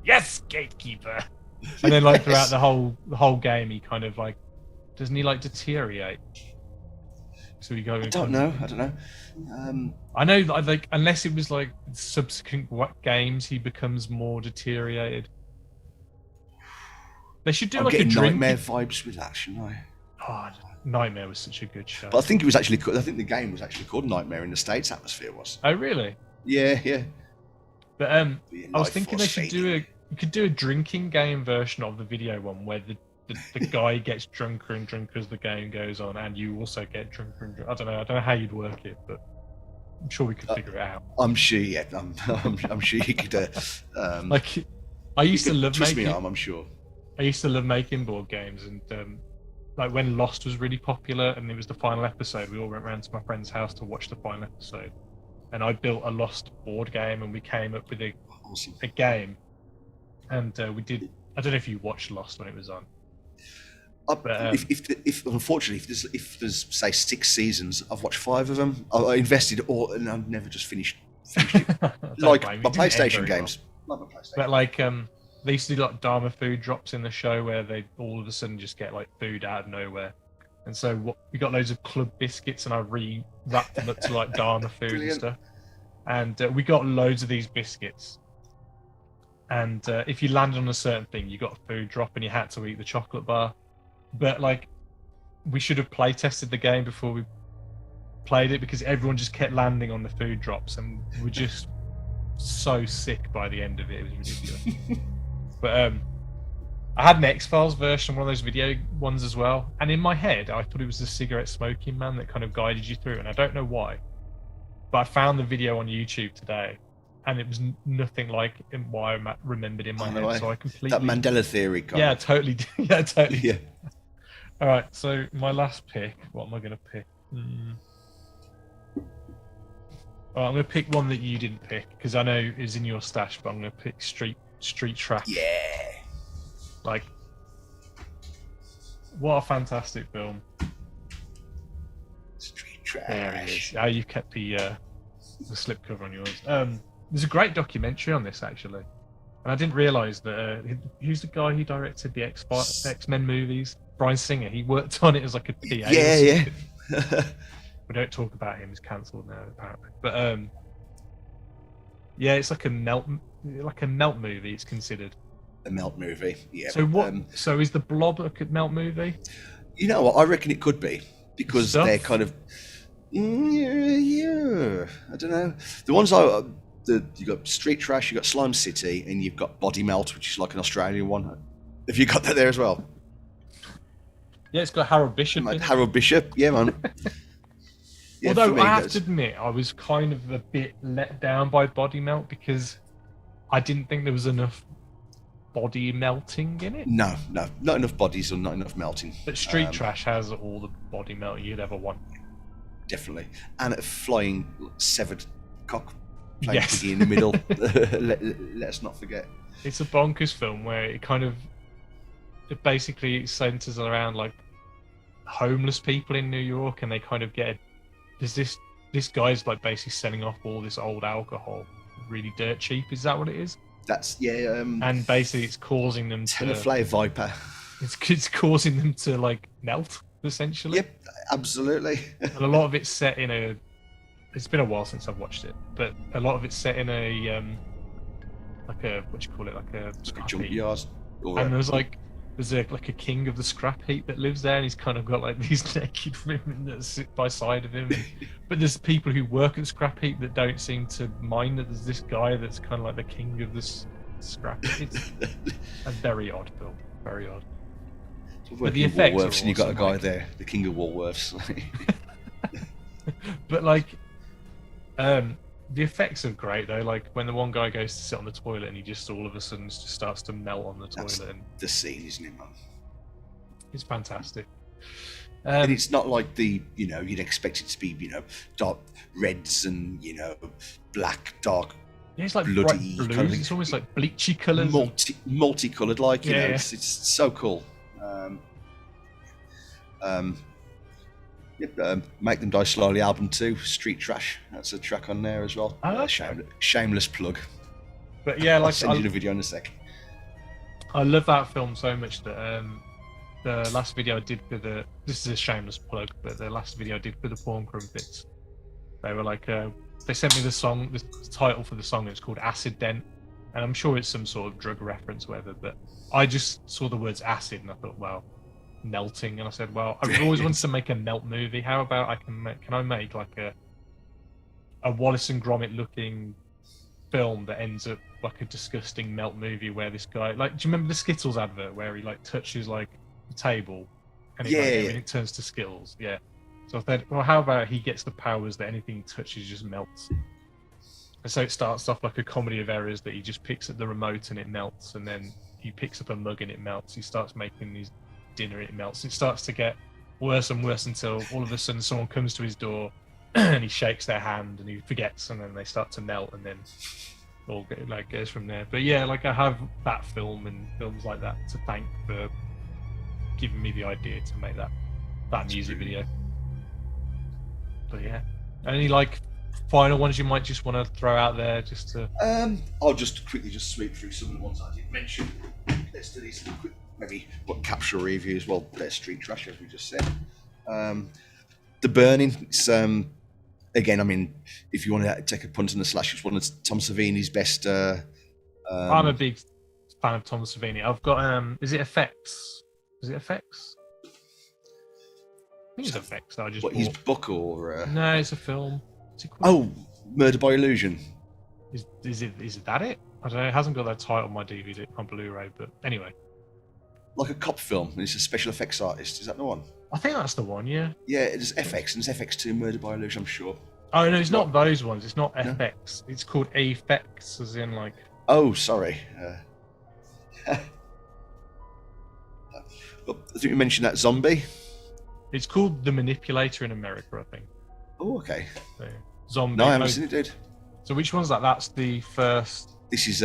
A: "Yes, gatekeeper." And then like throughout the whole game, he kind of like, doesn't he like deteriorate? So we go.
B: I don't know.
A: I know that like unless it was like subsequent games, he becomes more deteriorated. They should do
B: I'm
A: like
B: getting
A: a drink.
B: Nightmare vibes with that, shouldn't I?
A: Oh, Nightmare was such a good show.
B: But I think it was actually. I think the game was actually called Nightmare in the States. Atmosphere was.
A: Oh really?
B: Yeah.
A: But I was thinking they should you could do a drinking game version of the video one where the guy gets drunker and drunker as the game goes on, and you also get drunker and drunker. I don't know how you'd work it, but I'm sure we could figure it out.
B: I'm sure. Yeah, I'm sure you could.
A: Like, I used to love making.
B: I'm sure.
A: I used to love making board games, and like when Lost was really popular, and it was the final episode, we all went round to my friend's house to watch the final episode, and I built a Lost board game, and we came up with a game, and we did. I don't know if you watched Lost when it was on.
B: If unfortunately if there's say 6 seasons, I've watched 5 of them. I invested all and I've never just finished it. Like my PlayStation games.
A: But like they used to do like Dharma food drops in the show where they all of a sudden just get like food out of nowhere. And so we got loads of club biscuits and I wrapped them up to like Dharma food and stuff. And we got loads of these biscuits. And if you landed on a certain thing, you got a food drop and you had to eat the chocolate bar. But like, we should have play tested the game before we played it because everyone just kept landing on the food drops and we're just so sick by the end of it. It was ridiculous. But I had an X-Files version, one of those video ones as well. And in my head, I thought it was the cigarette smoking man that kind of guided you through. And I don't know why, but I found the video on YouTube today. And it was nothing like what I remembered in my head. So I completely...
B: That Mandela theory kind
A: of. Totally. Yeah, totally.
B: Yeah.
A: All right, so my last pick. What am I going to pick? I'm going to pick one that you didn't pick because I know is in your stash, but I'm going to pick Street Trash.
B: Yeah.
A: Like, what a fantastic film.
B: Street Trash.
A: There it is. Oh, you kept the slipcover on yours. There's a great documentary on this actually, and I didn't realise that who's the guy who directed the X-Men movies? Bryan Singer. He worked on it as like a PA.
B: Yeah.
A: We don't talk about him. He's cancelled now apparently. But yeah, it's like a melt movie. It's considered
B: a melt movie. Yeah.
A: So what? So is the Blob a melt movie?
B: You know what? I reckon it could be because they're kind of. Yeah. I don't know. The ones you got Street Trash, you got Slime City, and you've got Body Melt, which is like an Australian one. Have you got that there as well?
A: Yeah, it's got Harold Bishop.
B: Harold Bishop, yeah, man.
A: Yeah, although I have to admit, I was kind of a bit let down by Body Melt because I didn't think there was enough body melting in it.
B: No, not enough bodies or not enough melting.
A: But Street Trash has all the body melt you'd ever want.
B: Definitely, and a flying severed cock piggy in the middle. Let's not forget.
A: It's a bonkers film where it basically centers around like homeless people in New York, and they kind of there's this guy's like basically selling off all this old alcohol really dirt cheap. Is that what it is?
B: That's
A: and basically it's causing them
B: Tenafly Viper.
A: It's causing them to like melt essentially.
B: Yep, absolutely.
A: And a lot of it's set in it's been a while since I've watched it, but a lot of it's set in a like a what do you call it, like a
B: junkyard.
A: And there's like a king of the scrap heap that lives there, and he's kind of got like these naked women that sit by side of him. But there's people who work at the scrap heap that don't seem to mind that there's this guy that's kind of like the king of the scrap heap. It's a very odd film, very odd.
B: Working
A: the
B: in
A: effects are
B: Woolworths, and you got a
A: awesome,
B: guy
A: like-
B: there, the king of Woolworths.
A: But like, the effects are great though. Like when the one guy goes to sit on the toilet and he just all of a sudden just starts to melt on the
B: That's
A: toilet, and
B: the scene, isn't it, man?
A: it's fantastic.
B: And it's not like you'd expect it to be, dark reds and, black,
A: Yeah, it's like
B: bloody
A: bright blues.
B: kind of thing.
A: It's almost like bleachy colours.
B: Multicolored, like,
A: Yeah.
B: it's so cool. Make Them Die Slowly album 2, Street Trash. That's a track on there as well.
A: Oh, okay.
B: Shameless plug.
A: But yeah,
B: I'll
A: like
B: send you the video in a sec.
A: I love that film so much that the last video I did for this is a shameless plug, but the last video I did for the Porn Crumpets, they were like, they sent me the song, the title for the song. It's called Acid Den, and I'm sure it's some sort of drug reference or whatever. But I just saw the words acid and I thought, well, melting, and I said, well, I've always wanted to make a melt movie. How about can I make like a Wallace and Gromit looking film that ends up like a disgusting melt movie where this guy, like, do you remember the Skittles advert where he like touches like the table and everything turns to Skittles? Yeah. So I thought, well, how about he gets the powers that anything he touches just melts? And so it starts off like a comedy of errors that he just picks up the remote and it melts, and then he picks up a mug and it melts. He starts making his dinner and it melts. It starts to get worse and worse until all of a sudden someone comes to his door and he shakes their hand and he forgets, and then they start to melt, and then all like goes from there. But yeah, like I have that film and films like that to thank for giving me the idea to make that music video. But yeah, any like final ones you might just want to throw out there just to
B: I'll just quickly sweep through some of the ones I did mention. Let's do these quick, maybe capsule reviews. Well, they're Street Trash, as we just said. The Burning, it's again, I mean, if you want to take a punt on the slash, it's one of Tom Savini's best.
A: I'm a big fan of Tom Savini. I've got is it Effects? Is it Effects? I think it's Effects that I just
B: What,
A: bought.
B: his book or
A: No, it's a film. What's it called?
B: oh, Murder by Illusion.
A: Is it that it? I don't know. It hasn't got that title on my DVD on Blu-ray, but anyway.
B: Like a cop film, and it's a special effects artist. Is that the one?
A: I think that's the one, yeah.
B: Yeah, it's FX, and it's FX2 Murder by Illusion, I'm sure.
A: Oh no, it's not those ones. It's not FX. It's called Effects, as in like.
B: Oh, sorry. Well, I think you mentioned that Zombie.
A: It's called The Manipulator in America, I think.
B: Oh, okay.
A: So, Zombie.
B: No, I haven't seen it, dude.
A: So which one's that? That's the first.
B: This is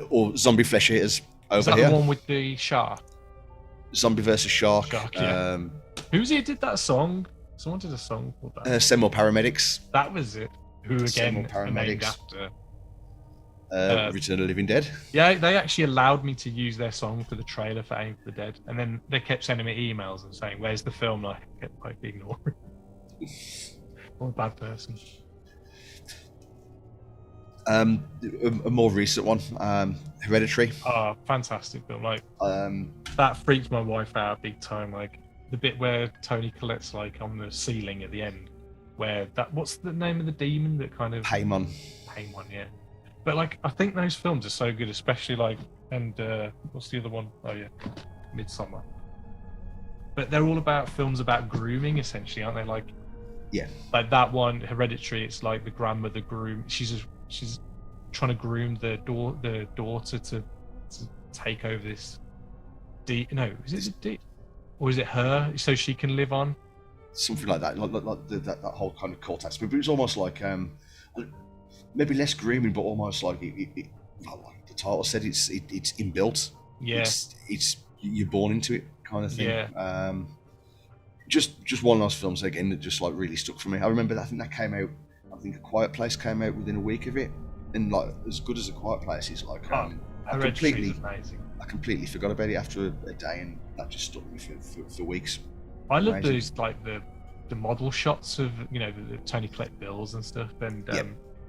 B: or Zombie Flesh Eaters over
A: Is that
B: here.
A: the one with the shark?
B: Zombie versus Shark.
A: Shark, yeah. Who's it who did that song? Someone did a song called that.
B: Seymour Paramedics.
A: That was it. Who again
B: Seymour
A: are named
B: Paramedics.
A: after.
B: Return of the Living Dead.
A: Yeah, they actually allowed me to use their song for the trailer for Aim for the Dead, and then they kept sending me emails and saying, "Where's the film?" And I kept like ignoring. I'm a bad person.
B: A more recent one, Hereditary.
A: Oh, fantastic film! Like
B: Um,
A: that freaks my wife out big time. Like the bit where Tony Collette's like on the ceiling at the end, where what's the name of the demon that kind of
B: Paimon.
A: Paimon, yeah. But like I think those films are so good, especially like what's the other one? Oh yeah, Midsummer. But they're all about films about grooming, essentially, aren't they? Like
B: Yeah.
A: like that one, Hereditary. It's like the grandmother she's trying to groom the daughter to take over this is it or is it her so she can live on?
B: Something like that, like that whole kind of cult aspect. But it was almost like maybe less grooming, but almost like like the title said, it's inbuilt.
A: Yeah.
B: It's you're born into it, kind of thing.
A: Yeah.
B: Just one of those films again that just like really stuck for me. I remember that, I think that came out. I think A Quiet Place came out within a week of it, and like as good as A Quiet Place is, like I completely forgot about it after a day, and that just stuck with me for weeks.
A: I love those like the model shots of the Tony Collette bills and stuff, and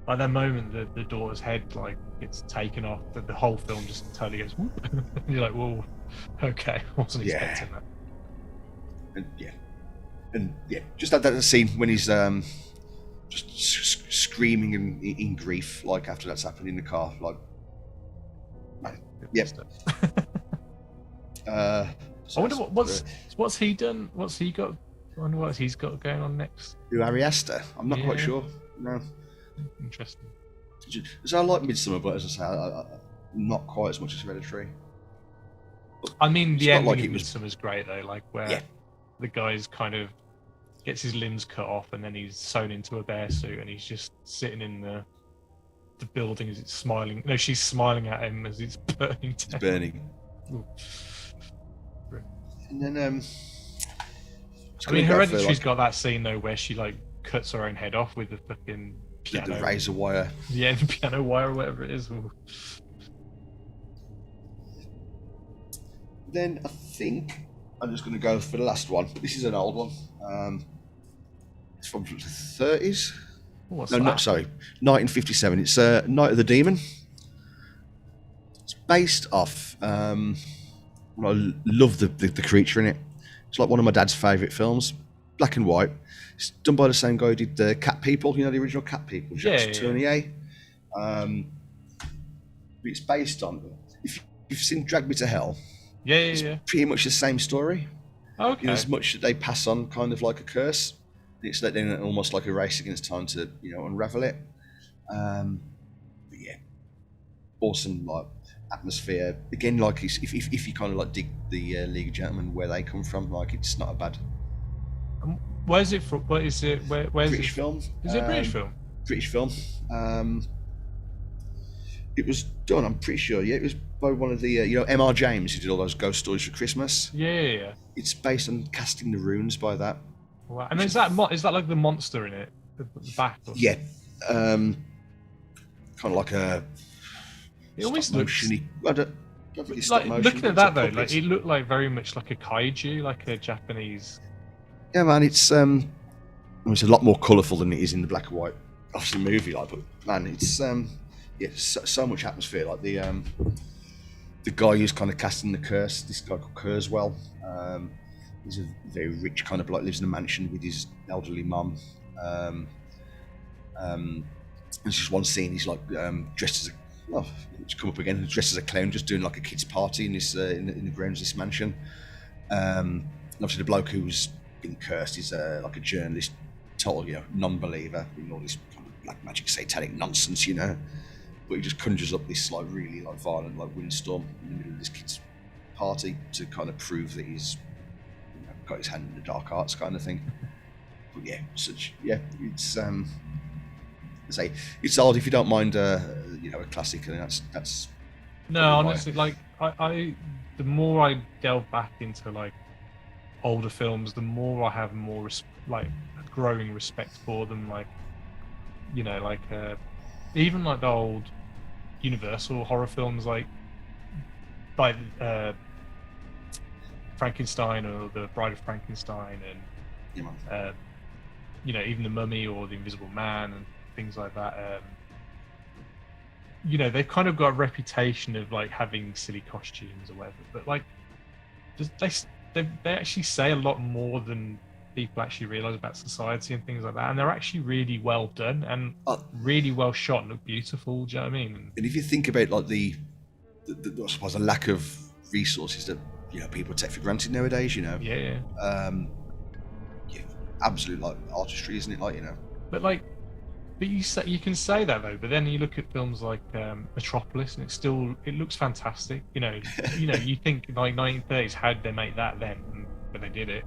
A: like that moment the daughter's head like gets taken off, but the whole film just totally goes whoop. And you're like, whoa, okay, wasn't expecting that.
B: And just that scene when he's just screaming in grief, like after that's happened in the car, like, man. Yep.
A: I wonder what's he done? What's he got? I wonder what he's got going on next.
B: Who, Ari Aster? I'm not quite sure. No.
A: Interesting.
B: So I like Midsummer, but as I say, not quite as much as Hereditary.
A: I mean, the ending
B: like
A: of Midsummer's great though, like where the guy's kind of gets his limbs cut off and then he's sewn into a bear suit and he's just sitting in the building as it's smiling. No, she's smiling at him as it's burning down.
B: It's burning.
A: Ooh.
B: And then
A: I mean, Hereditary's got that scene though where she like cuts her own head off with the fucking piano.
B: The razor wire.
A: Yeah, the piano wire or whatever it is. Ooh.
B: Then I think I'm just going to go for the last one. This is an old one. It's from the 30s.
A: What's
B: no,
A: that?
B: not sorry, 1957. It's Night of the Demon. It's based off. I love the creature in it. It's like one of my dad's favourite films. Black and white. It's done by the same guy who did the Cat People. You know the original Cat People. Jacques Tournier. It's based on. If you've seen Drag Me to Hell. It's pretty much the same story.
A: Okay.
B: You know, as much that they pass on kind of like a curse. It's like then almost like a race against time to, you know, unravel it. But yeah, awesome like atmosphere. Again, like if you kind of like dig the League of Gentlemen where they come from, like it's not a bad.
A: Where's it from? What is it? Where's
B: British
A: it?
B: film?
A: Is it a British film?
B: British film. It was done. I'm pretty sure. Yeah, it was by one of the M.R. James who did all those ghost stories for Christmas.
A: Yeah.
B: It's based on Casting the Runes by that.
A: Wow. And is that like the monster in it? The back?
B: Yeah. Kind of like a.
A: It always looks.
B: I don't think it's
A: like
B: stop motion,
A: looking at that though, like it looked like very much like a kaiju, like a Japanese.
B: Yeah, man, it's a lot more colourful than it is in the black and white, obviously movie. Like, but man, it's so much atmosphere. Like the guy who's kind of casting the curse, this guy called Kurzweil. He's a very rich kind of bloke, lives in a mansion with his elderly mum. There's just one scene. He's like dressed as a. Oh, it's come up again. Dressed as a clown, just doing like a kids' party in this in the grounds of this mansion. Obviously, the bloke who's been cursed is like a journalist, total non-believer in all this kind of black magic, satanic nonsense, But he just conjures up this like really like violent like windstorm in the middle of this kid's party to kind of prove that he's got his hand in the dark arts kind of thing. But it's say it's old if you don't mind a classic, and that's
A: no, honestly, like I the more I delve back into like older films, the more I have more like a growing respect for them, like even like the old Universal horror films like Frankenstein or the Bride of Frankenstein and even the Mummy or the Invisible Man and things like that. They've kind of got a reputation of like having silly costumes or whatever, but like they actually say a lot more than people actually realise about society and things like that, and they're actually really well done and really well shot and look beautiful. Do you know what I mean? And
B: if you think about like the I suppose the lack of resources that people take for granted nowadays, absolute like artistry, isn't it?
A: But you can say that though. But then you look at films like Metropolis, and it looks fantastic. You think like 1930s, how did they make that then? But they did it.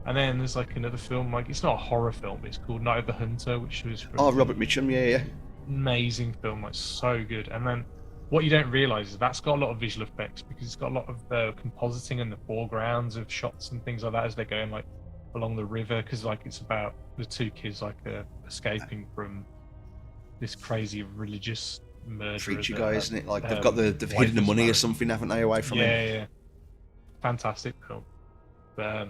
A: And then there's like another film, like it's not a horror film, but it's called Night of the Hunter, which was
B: Robert Mitchum, yeah.
A: Amazing film, like so good. And then what you don't realise is that's got a lot of visual effects because it's got a lot of compositing in the foregrounds of shots and things like that as they're going like along the river, because like it's about the two kids like escaping from this crazy religious murderer.
B: Preacher guy, isn't it? Like they've hidden the money or something, haven't they, away from him?
A: Yeah. Fantastic film. But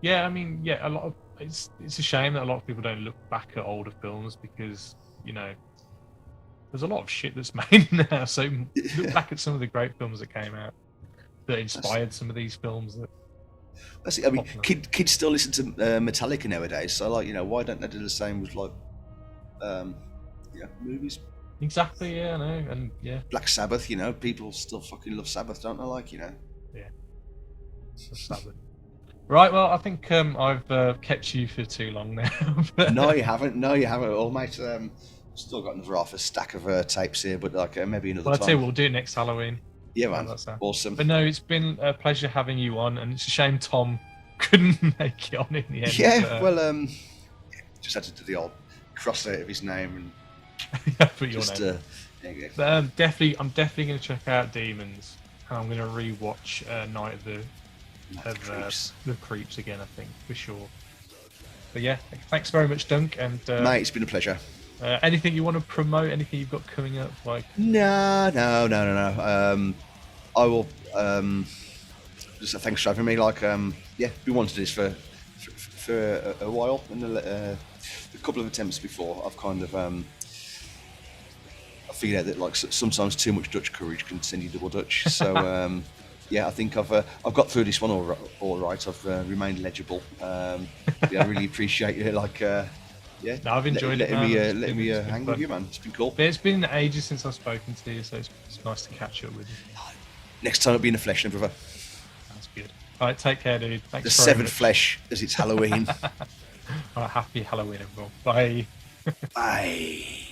A: a lot of it's a shame that a lot of people don't look back at older films because there's a lot of shit that's made now. So look back at some of the great films that came out that inspired some of these films.
B: That's it. I mean, kids still listen to Metallica nowadays. So why don't they do the same with like movies?
A: Exactly. Yeah. I know. And yeah.
B: Black Sabbath. People still fucking love Sabbath, don't they? Like
A: Yeah. Right, well, I think I've kept you for too long now. But,
B: No, you haven't. No, you haven't at all, mate. Still got another half a stack of tapes here, but like maybe another
A: well, I
B: time.
A: tell you, we'll do it next Halloween.
B: Yeah,
A: How
B: man.
A: does that sound?
B: Awesome.
A: But no, it's been a pleasure having you on, and it's a shame Tom couldn't make it on in the end.
B: Yeah, well, just had to do the old cross out of his name
A: Put your
B: and just
A: name.
B: there you go.
A: But, I'm definitely going to check out Demons, and I'm going to rewatch Night of the Creeps again. I think for sure. But yeah, thanks very much, Dunk. And
B: Mate, it's been a pleasure.
A: anything you want to promote? Anything you've got coming up? Like
B: No. I will just say thanks for having me. Like, yeah, we wanted this for a while, and a couple of attempts before. I've kind of I figured out that like sometimes too much Dutch courage can send you double Dutch. So yeah, I think I've got through this one all right. I've remained legible. Yeah, I really appreciate you. Like, yeah,
A: no, I've enjoyed it.
B: Letting me hang with you, man. It's been cool.
A: But it's been ages since I've spoken to you, so it's nice to catch up with you.
B: Next time it'll be in the flesh, then, brother.
A: That's good. All right, take care, dude. Thanks.
B: The
A: very
B: seventh
A: much.
B: flesh, as it's Halloween.
A: All right, happy Halloween, everyone. Bye.
B: Bye.